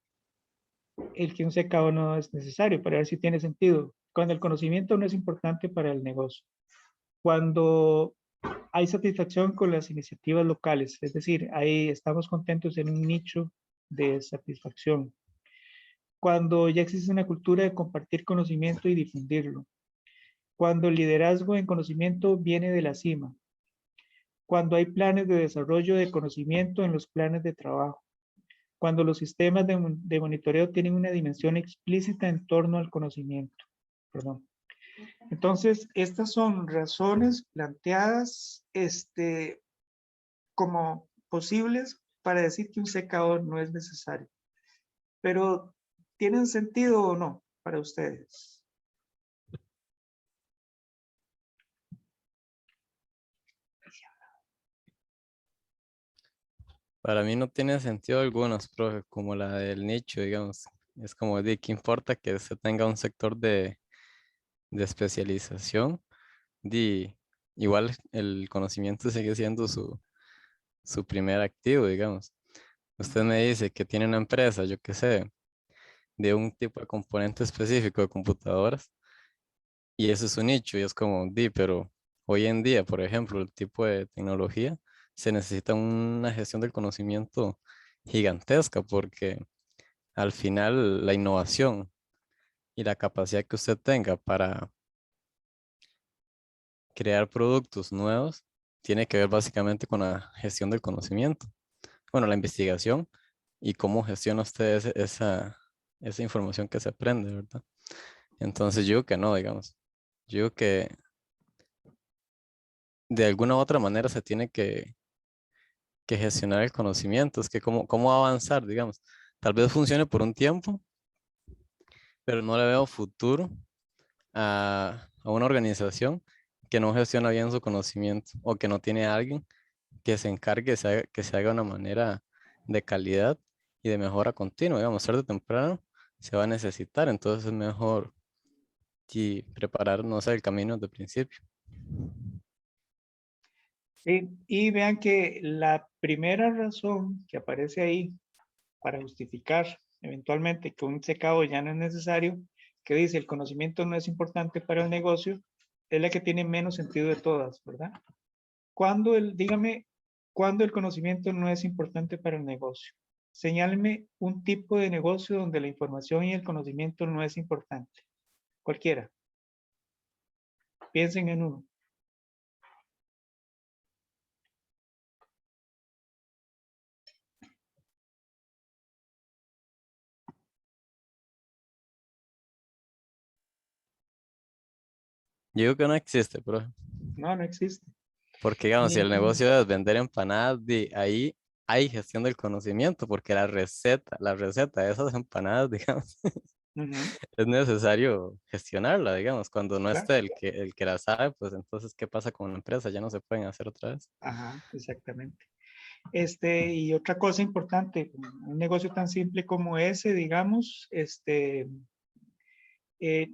Speaker 1: el que un secado no es necesario, para ver si tiene sentido. Cuando el conocimiento no es importante para el negocio. Cuando hay satisfacción con las iniciativas locales, es decir, ahí estamos contentos en un nicho de satisfacción. Cuando ya existe una cultura de compartir conocimiento y difundirlo. Cuando el liderazgo en conocimiento viene de la cima. Cuando hay planes de desarrollo de conocimiento en los planes de trabajo. Cuando los sistemas de monitoreo tienen una dimensión explícita en torno al conocimiento. Perdón. Entonces, estas son razones planteadas como posibles para decir que un secador no es necesario. Pero, ¿tienen sentido o no para ustedes?
Speaker 3: Para mí no tiene sentido algunos, profe, como la del nicho, digamos. Es como de qué importa que se tenga un sector de especialización. Di, igual el conocimiento sigue siendo su primer activo, digamos. Usted me dice que tiene una empresa, yo qué sé, de un tipo de componente específico de computadoras y eso es su nicho y es como, di, pero hoy en día, por ejemplo, el tipo de tecnología se necesita una gestión del conocimiento gigantesca porque al final la innovación y la capacidad que usted tenga para crear productos nuevos tiene que ver básicamente con la gestión del conocimiento. Bueno, la investigación y cómo gestiona usted esa información que se aprende, ¿verdad? Entonces yo digo que no, digamos. Yo digo que de alguna u otra manera se tiene que gestionar el conocimiento. Es que cómo avanzar, digamos. Tal vez funcione por un tiempo, pero no le veo futuro a una organización que no gestiona bien su conocimiento o que no tiene a alguien que se encargue que se haga de una manera de calidad y de mejora continua. Digamos, tarde o temprano se va a necesitar, entonces es mejor preparar, no sé, el camino desde el principio.
Speaker 1: Sí, y vean que la primera razón que aparece ahí para justificar eventualmente que un secado ya no es necesario, que dice el conocimiento no es importante para el negocio, es la que tiene menos sentido de todas, ¿verdad? Dígame, ¿cuándo el conocimiento no es importante para el negocio? Señáleme un tipo de negocio donde la información y el conocimiento no es importante. Cualquiera. Piensen en uno.
Speaker 3: Yo digo que no existe, pero
Speaker 1: No, no existe.
Speaker 3: porque digamos, si el
Speaker 1: Ni-
Speaker 3: negocio es vender empanadas, de ahí hay gestión del conocimiento, porque la receta de esas empanadas, digamos,
Speaker 1: Ujú,
Speaker 3: es necesario gestionarla, digamos, cuando no
Speaker 1: claro.
Speaker 3: esté el que la sabe, pues entonces, ¿qué pasa con la empresa? Ya no se pueden hacer otra vez.
Speaker 1: Ajá, exactamente. Y otra cosa importante, un negocio tan simple como ese, digamos,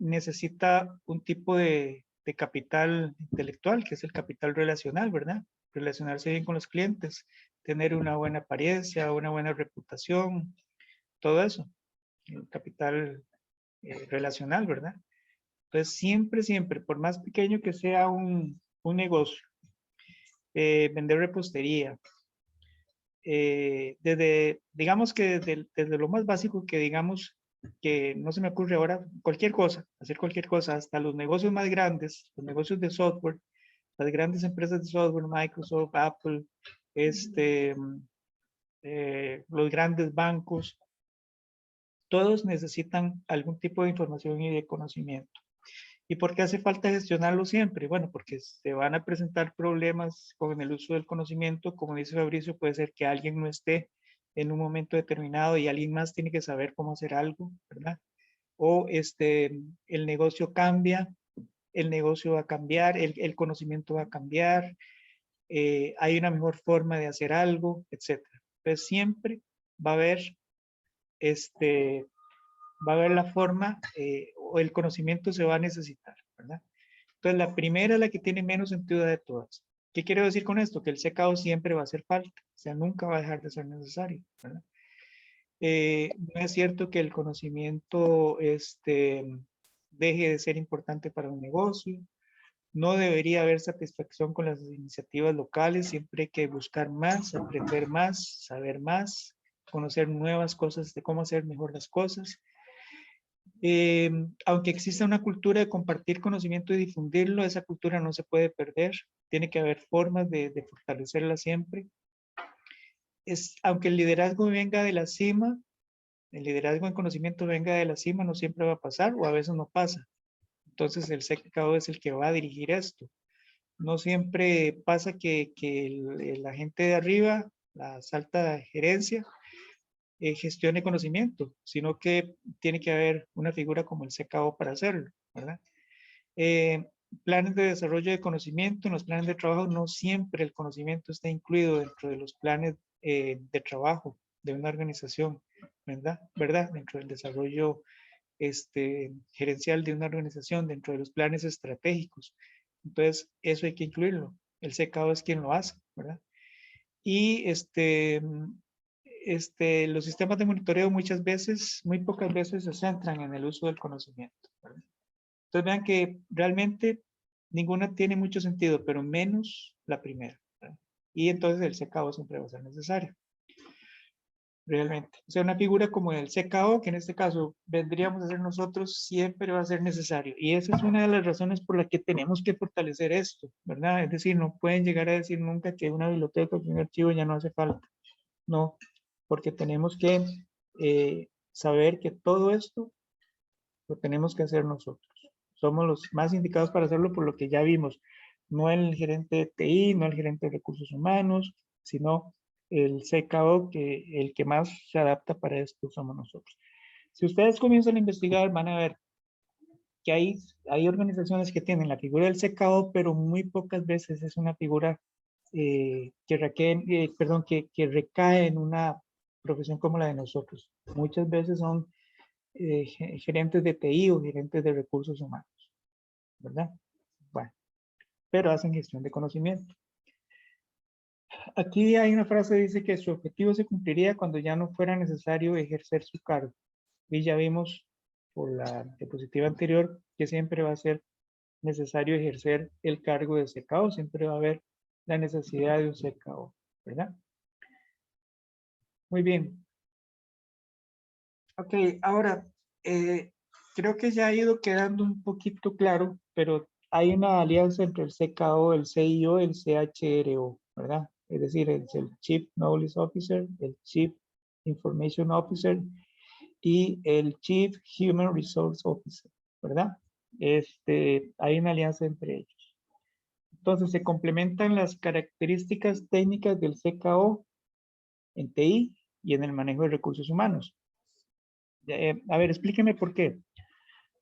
Speaker 1: necesita un tipo de capital intelectual, que es el capital relacional, ¿verdad? Relacionarse bien con los clientes, tener una buena apariencia, una buena reputación, todo eso, el capital relacional, ¿verdad? Entonces, siempre, siempre, por más pequeño que sea un negocio, vender repostería, digamos que desde lo más básico que digamos que no se me ocurre ahora, cualquier cosa, hacer cualquier cosa, hasta los negocios más grandes, los negocios de software, las grandes empresas de software, Microsoft, Apple, este, los grandes bancos, todos necesitan algún tipo de información y de conocimiento. ¿Y por qué hace falta gestionarlo siempre? Bueno, porque se van a presentar problemas con el uso del conocimiento. Como dice Fabricio, puede ser que alguien no esté en un momento determinado y alguien más tiene que saber cómo hacer algo, ¿verdad? O el negocio cambia, el negocio va a cambiar, el conocimiento va a cambiar, hay una mejor forma de hacer algo, etcétera. Entonces siempre va a haber este, va a haber la forma o el conocimiento se va a necesitar, ¿verdad? Entonces, la primera es la que tiene menos sentido de todas. ¿Qué quiero decir con esto? Que el secado siempre va a hacer falta, o sea, nunca va a dejar de ser necesario, ¿verdad? No es cierto que el conocimiento deje de ser importante para un negocio, no debería haber satisfacción con las iniciativas locales, siempre hay que buscar más, aprender más, saber más, conocer nuevas cosas de cómo hacer mejor las cosas. Aunque exista una cultura de compartir conocimiento y difundirlo, esa cultura no se puede perder. Tiene que haber formas de fortalecerla siempre. Aunque el liderazgo venga de la cima, el liderazgo en conocimiento venga de la cima, no siempre va a pasar o a veces no pasa. Entonces el CKO es el que va a dirigir esto. No siempre pasa que la gente de arriba, la alta gerencia, gestione conocimiento, sino que tiene que haber una figura como el CKO para hacerlo, ¿verdad? Eh, Planes de desarrollo de conocimiento, en los planes de trabajo no siempre el conocimiento está incluido dentro de los planes de trabajo de una organización, ¿verdad? Dentro del desarrollo gerencial de una organización, dentro de los planes estratégicos. Entonces, eso hay que incluirlo. El CKO es quien lo hace, ¿verdad? Y los sistemas de monitoreo muchas veces, muy pocas veces se centran en el uso del conocimiento, ¿verdad? Entonces vean que realmente ninguna tiene mucho sentido, pero menos la primera, ¿verdad? Y entonces el CKO siempre va a ser necesario, realmente. O sea, una figura como el CKO, que en este caso vendríamos a ser nosotros, siempre va a ser necesario. Y esa es una de las razones por las que tenemos que fortalecer esto, ¿verdad? Es decir, no pueden llegar a decir nunca que una biblioteca o un archivo ya no hace falta. No, porque tenemos que saber que todo esto lo tenemos que hacer nosotros. Somos los más indicados para hacerlo por lo que ya vimos. No el gerente de TI, no el gerente de recursos humanos, sino el CKO, que el que más se adapta para esto somos nosotros. Si ustedes comienzan a investigar, van a ver que hay organizaciones que tienen la figura del CKO, pero muy pocas veces es una figura que recae en una profesión como la de nosotros. Muchas veces son gerentes de TI o gerentes de recursos humanos, ¿verdad? Bueno, pero hacen gestión de conocimiento. Aquí hay una frase que dice que su objetivo se cumpliría cuando ya no fuera necesario ejercer su cargo. Y ya vimos por la diapositiva anterior que siempre va a ser necesario ejercer el cargo de CKO, siempre va a haber la necesidad de un CKO, ¿verdad? Muy bien. Ok, ahora, creo que ya ha ido quedando un poquito claro, pero hay una alianza entre el CKO, el CIO y el CHRO, ¿verdad? Es decir, es el Chief Knowledge Officer, el Chief Information Officer y el Chief Human Resource Officer, ¿verdad? hay una alianza entre ellos. Entonces se complementan las características técnicas del CKO en TI y en el manejo de recursos humanos. A ver, explíqueme por qué.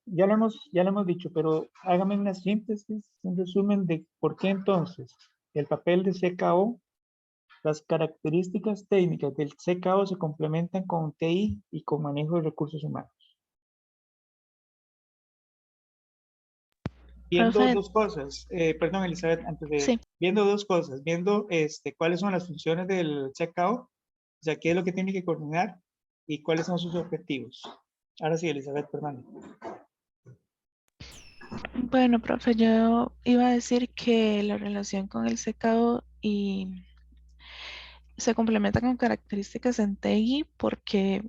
Speaker 1: Ya lo hemos dicho, pero hágame una síntesis, un resumen de por qué entonces el papel de CKO, las características técnicas del CKO se complementan con TI y con manejo de recursos humanos. Viendo
Speaker 2: Profe,
Speaker 1: dos cosas, perdón Elizabeth,
Speaker 2: sí.
Speaker 1: viendo dos cosas, viendo cuáles son las funciones del CKO, o sea, qué es lo que tiene que coordinar y cuáles son sus objetivos. Ahora sí, Elizabeth, perdón.
Speaker 2: Bueno, profe, yo iba a decir que la relación con el CKO y se complementa con características en TI porque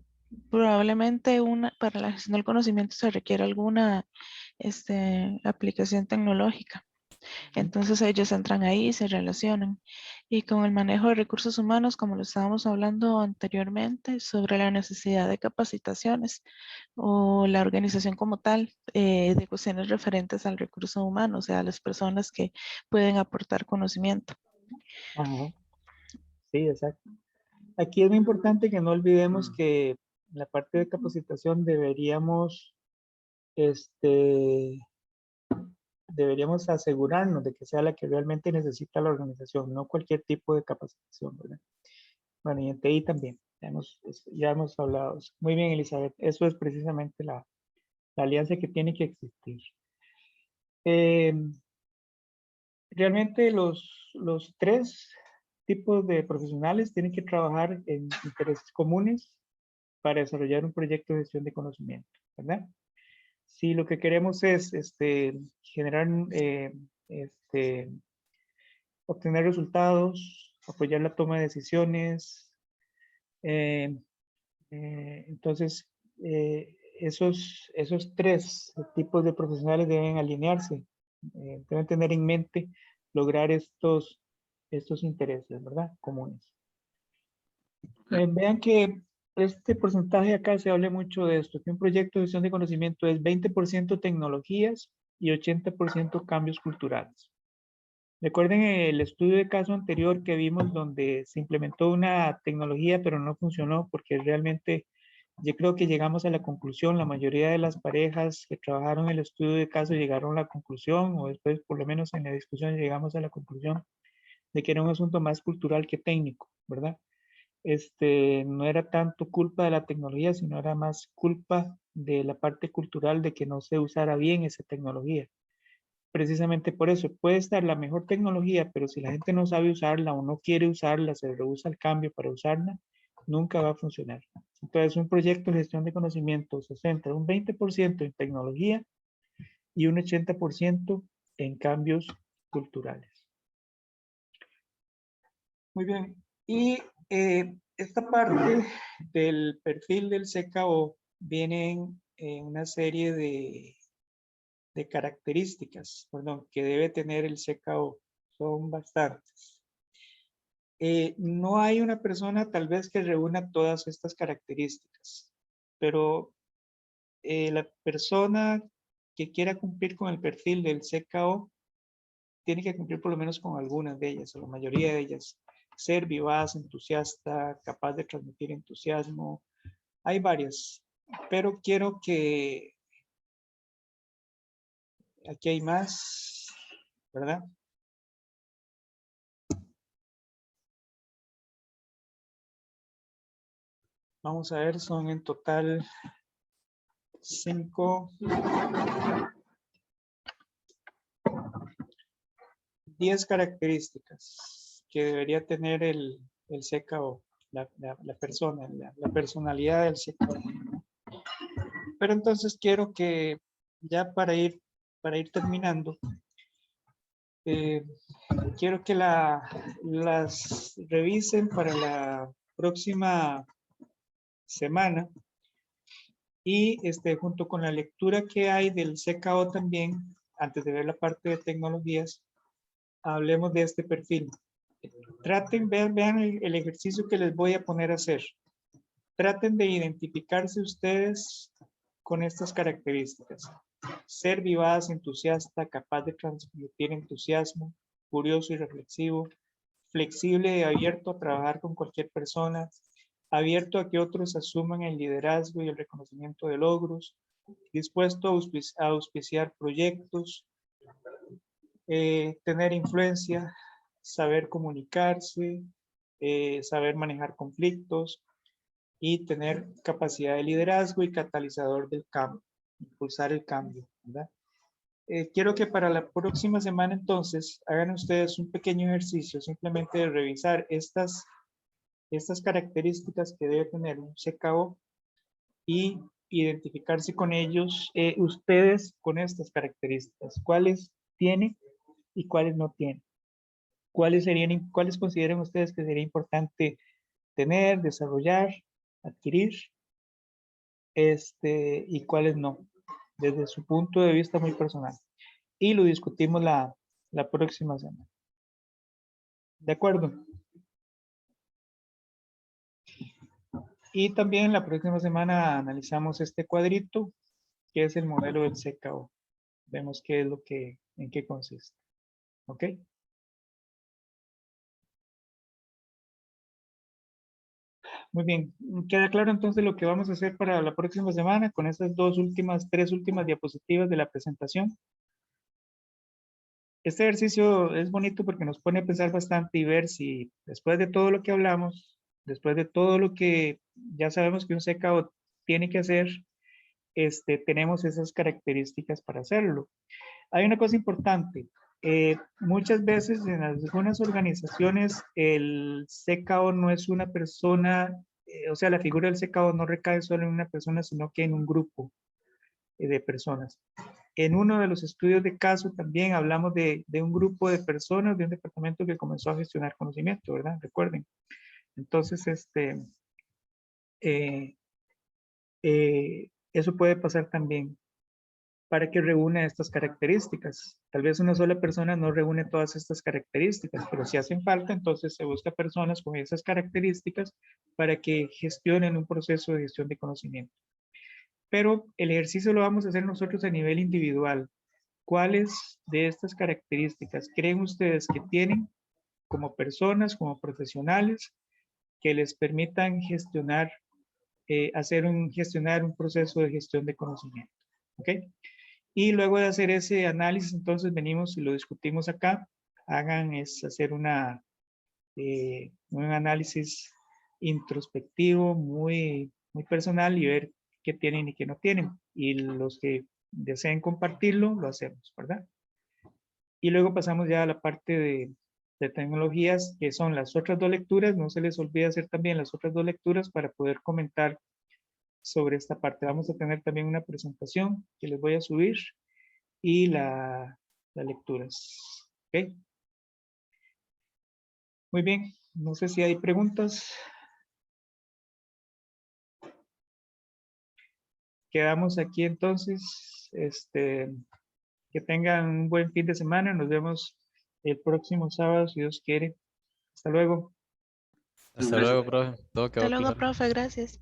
Speaker 2: probablemente para la gestión del conocimiento se requiere alguna aplicación tecnológica. Entonces ellos entran ahí y se relacionan. Y con el manejo de recursos humanos, como lo estábamos hablando anteriormente, sobre la necesidad de capacitaciones o la organización como tal de cuestiones referentes al recurso humano, o sea, las personas que pueden aportar conocimiento.
Speaker 1: Ajá. Sí, exacto. Aquí es muy importante que no olvidemos que en la parte de capacitación deberíamos asegurarnos de que sea la que realmente necesita la organización, no cualquier tipo de capacitación, ¿verdad? Bueno, y en TI también, ya hemos hablado. Muy bien, Elizabeth, eso es precisamente la alianza que tiene que existir. Realmente los tres tipos de profesionales tienen que trabajar en intereses comunes para desarrollar un proyecto de gestión de conocimiento, ¿verdad? Si lo que queremos es generar, obtener resultados, apoyar la toma de decisiones, entonces esos tres tipos de profesionales deben alinearse, deben tener en mente lograr estos intereses, ¿verdad? Comunes. Vean que este porcentaje acá se habla mucho de esto, que un proyecto de gestión de conocimiento es 20% tecnologías y 80% cambios culturales. Recuerden el estudio de caso anterior que vimos donde se implementó una tecnología pero no funcionó porque realmente yo creo que llegamos a la conclusión, la mayoría de las parejas que trabajaron el estudio de caso llegaron a la conclusión o después por lo menos en la discusión llegamos a la conclusión de que era un asunto más cultural que técnico, ¿verdad? No era tanto culpa de la tecnología, sino era más culpa de la parte cultural de que no se usara bien esa tecnología. Precisamente por eso, puede estar la mejor tecnología, pero si la gente no sabe usarla o no quiere usarla, se rehúsa el cambio para usarla, nunca va a funcionar. Entonces, un proyecto de gestión de conocimiento se centra un 20% en tecnología y un 80% en cambios culturales. Muy bien. Y esta parte del perfil del CKO viene en una serie de características, perdón, que debe tener el CKO. Son bastantes. No hay una persona tal vez que reúna todas estas características, pero la persona que quiera cumplir con el perfil del CKO tiene que cumplir por lo menos con algunas de ellas, o la mayoría de ellas. Ser vivaz, entusiasta, capaz de transmitir entusiasmo. Hay varias, pero quiero que aquí hay más, ¿verdad? Vamos a ver, son en total 10 características que debería tener el CKO, la persona, la personalidad del CKO. Pero entonces quiero que ya para ir terminando, quiero que las revisen para la próxima semana y junto con la lectura que hay del CKO también, antes de ver la parte de tecnologías, hablemos de este perfil. Traten, vean el ejercicio que les voy a poner a hacer. Traten de identificarse ustedes con estas características. ser vivaz, entusiasta, capaz de transmitir entusiasmo, curioso y reflexivo, flexible y abierto a trabajar con cualquier persona, abierto a que otros asuman el liderazgo y el reconocimiento de logros, dispuesto a auspiciar proyectos, tener influencia, saber comunicarse, saber manejar conflictos y tener capacidad de liderazgo y catalizador del cambio, impulsar el cambio, ¿verdad? Quiero que para la próxima semana entonces hagan ustedes un pequeño ejercicio simplemente de revisar estas características que debe tener un CKO y identificarse con ellos, ustedes con estas características, cuáles tiene y cuáles no tiene. ¿Cuáles consideran ustedes que sería importante tener, desarrollar, adquirir, y cuáles no, desde su punto de vista muy personal? Y lo discutimos la próxima semana. ¿De acuerdo? Y también la próxima semana analizamos este cuadrito, que es el modelo del CKO. Vemos qué es en qué consiste. ¿Ok? Muy bien. Queda claro entonces lo que vamos a hacer para la próxima semana con estas tres últimas diapositivas de la presentación. Este ejercicio es bonito porque nos pone a pensar bastante y ver si después de todo lo que hablamos, después de todo lo que ya sabemos que un CKO tiene que hacer, tenemos esas características para hacerlo. Hay una cosa importante. Muchas veces en algunas organizaciones el CKO no es una persona, o sea, la figura del CKO no recae solo en una persona, sino que en un grupo de personas. En uno de los estudios de caso también hablamos de un grupo de personas, de un departamento que comenzó a gestionar conocimiento, ¿verdad? Recuerden. Entonces, eso puede pasar también para que reúna estas características. Tal vez una sola persona no reúne todas estas características, pero si hacen falta, entonces se busca personas con esas características para que gestionen un proceso de gestión de conocimiento. Pero el ejercicio lo vamos a hacer nosotros a nivel individual. ¿Cuáles de estas características creen ustedes que tienen como personas, como profesionales, que les permitan gestionar, gestionar un proceso de gestión de conocimiento? ¿Ok? Y luego de hacer ese análisis, entonces venimos y lo discutimos acá. Hacer un análisis introspectivo muy personal y ver qué tienen y qué no tienen. Y los que deseen compartirlo, lo hacemos, ¿verdad? Y luego pasamos ya a la parte de tecnologías, que son las otras dos lecturas. No se les olvide hacer también las otras dos lecturas para poder comentar sobre esta parte. Vamos a tener también una presentación que les voy a subir y las lecturas. ¿Ok? Muy bien. No sé si hay preguntas. Quedamos aquí entonces. Que tengan un buen fin de semana. Nos vemos el próximo sábado, si Dios quiere. Hasta luego.
Speaker 3: Hasta luego, profe. Todo quedó
Speaker 2: Hasta luego,
Speaker 3: claro.
Speaker 2: profe, gracias.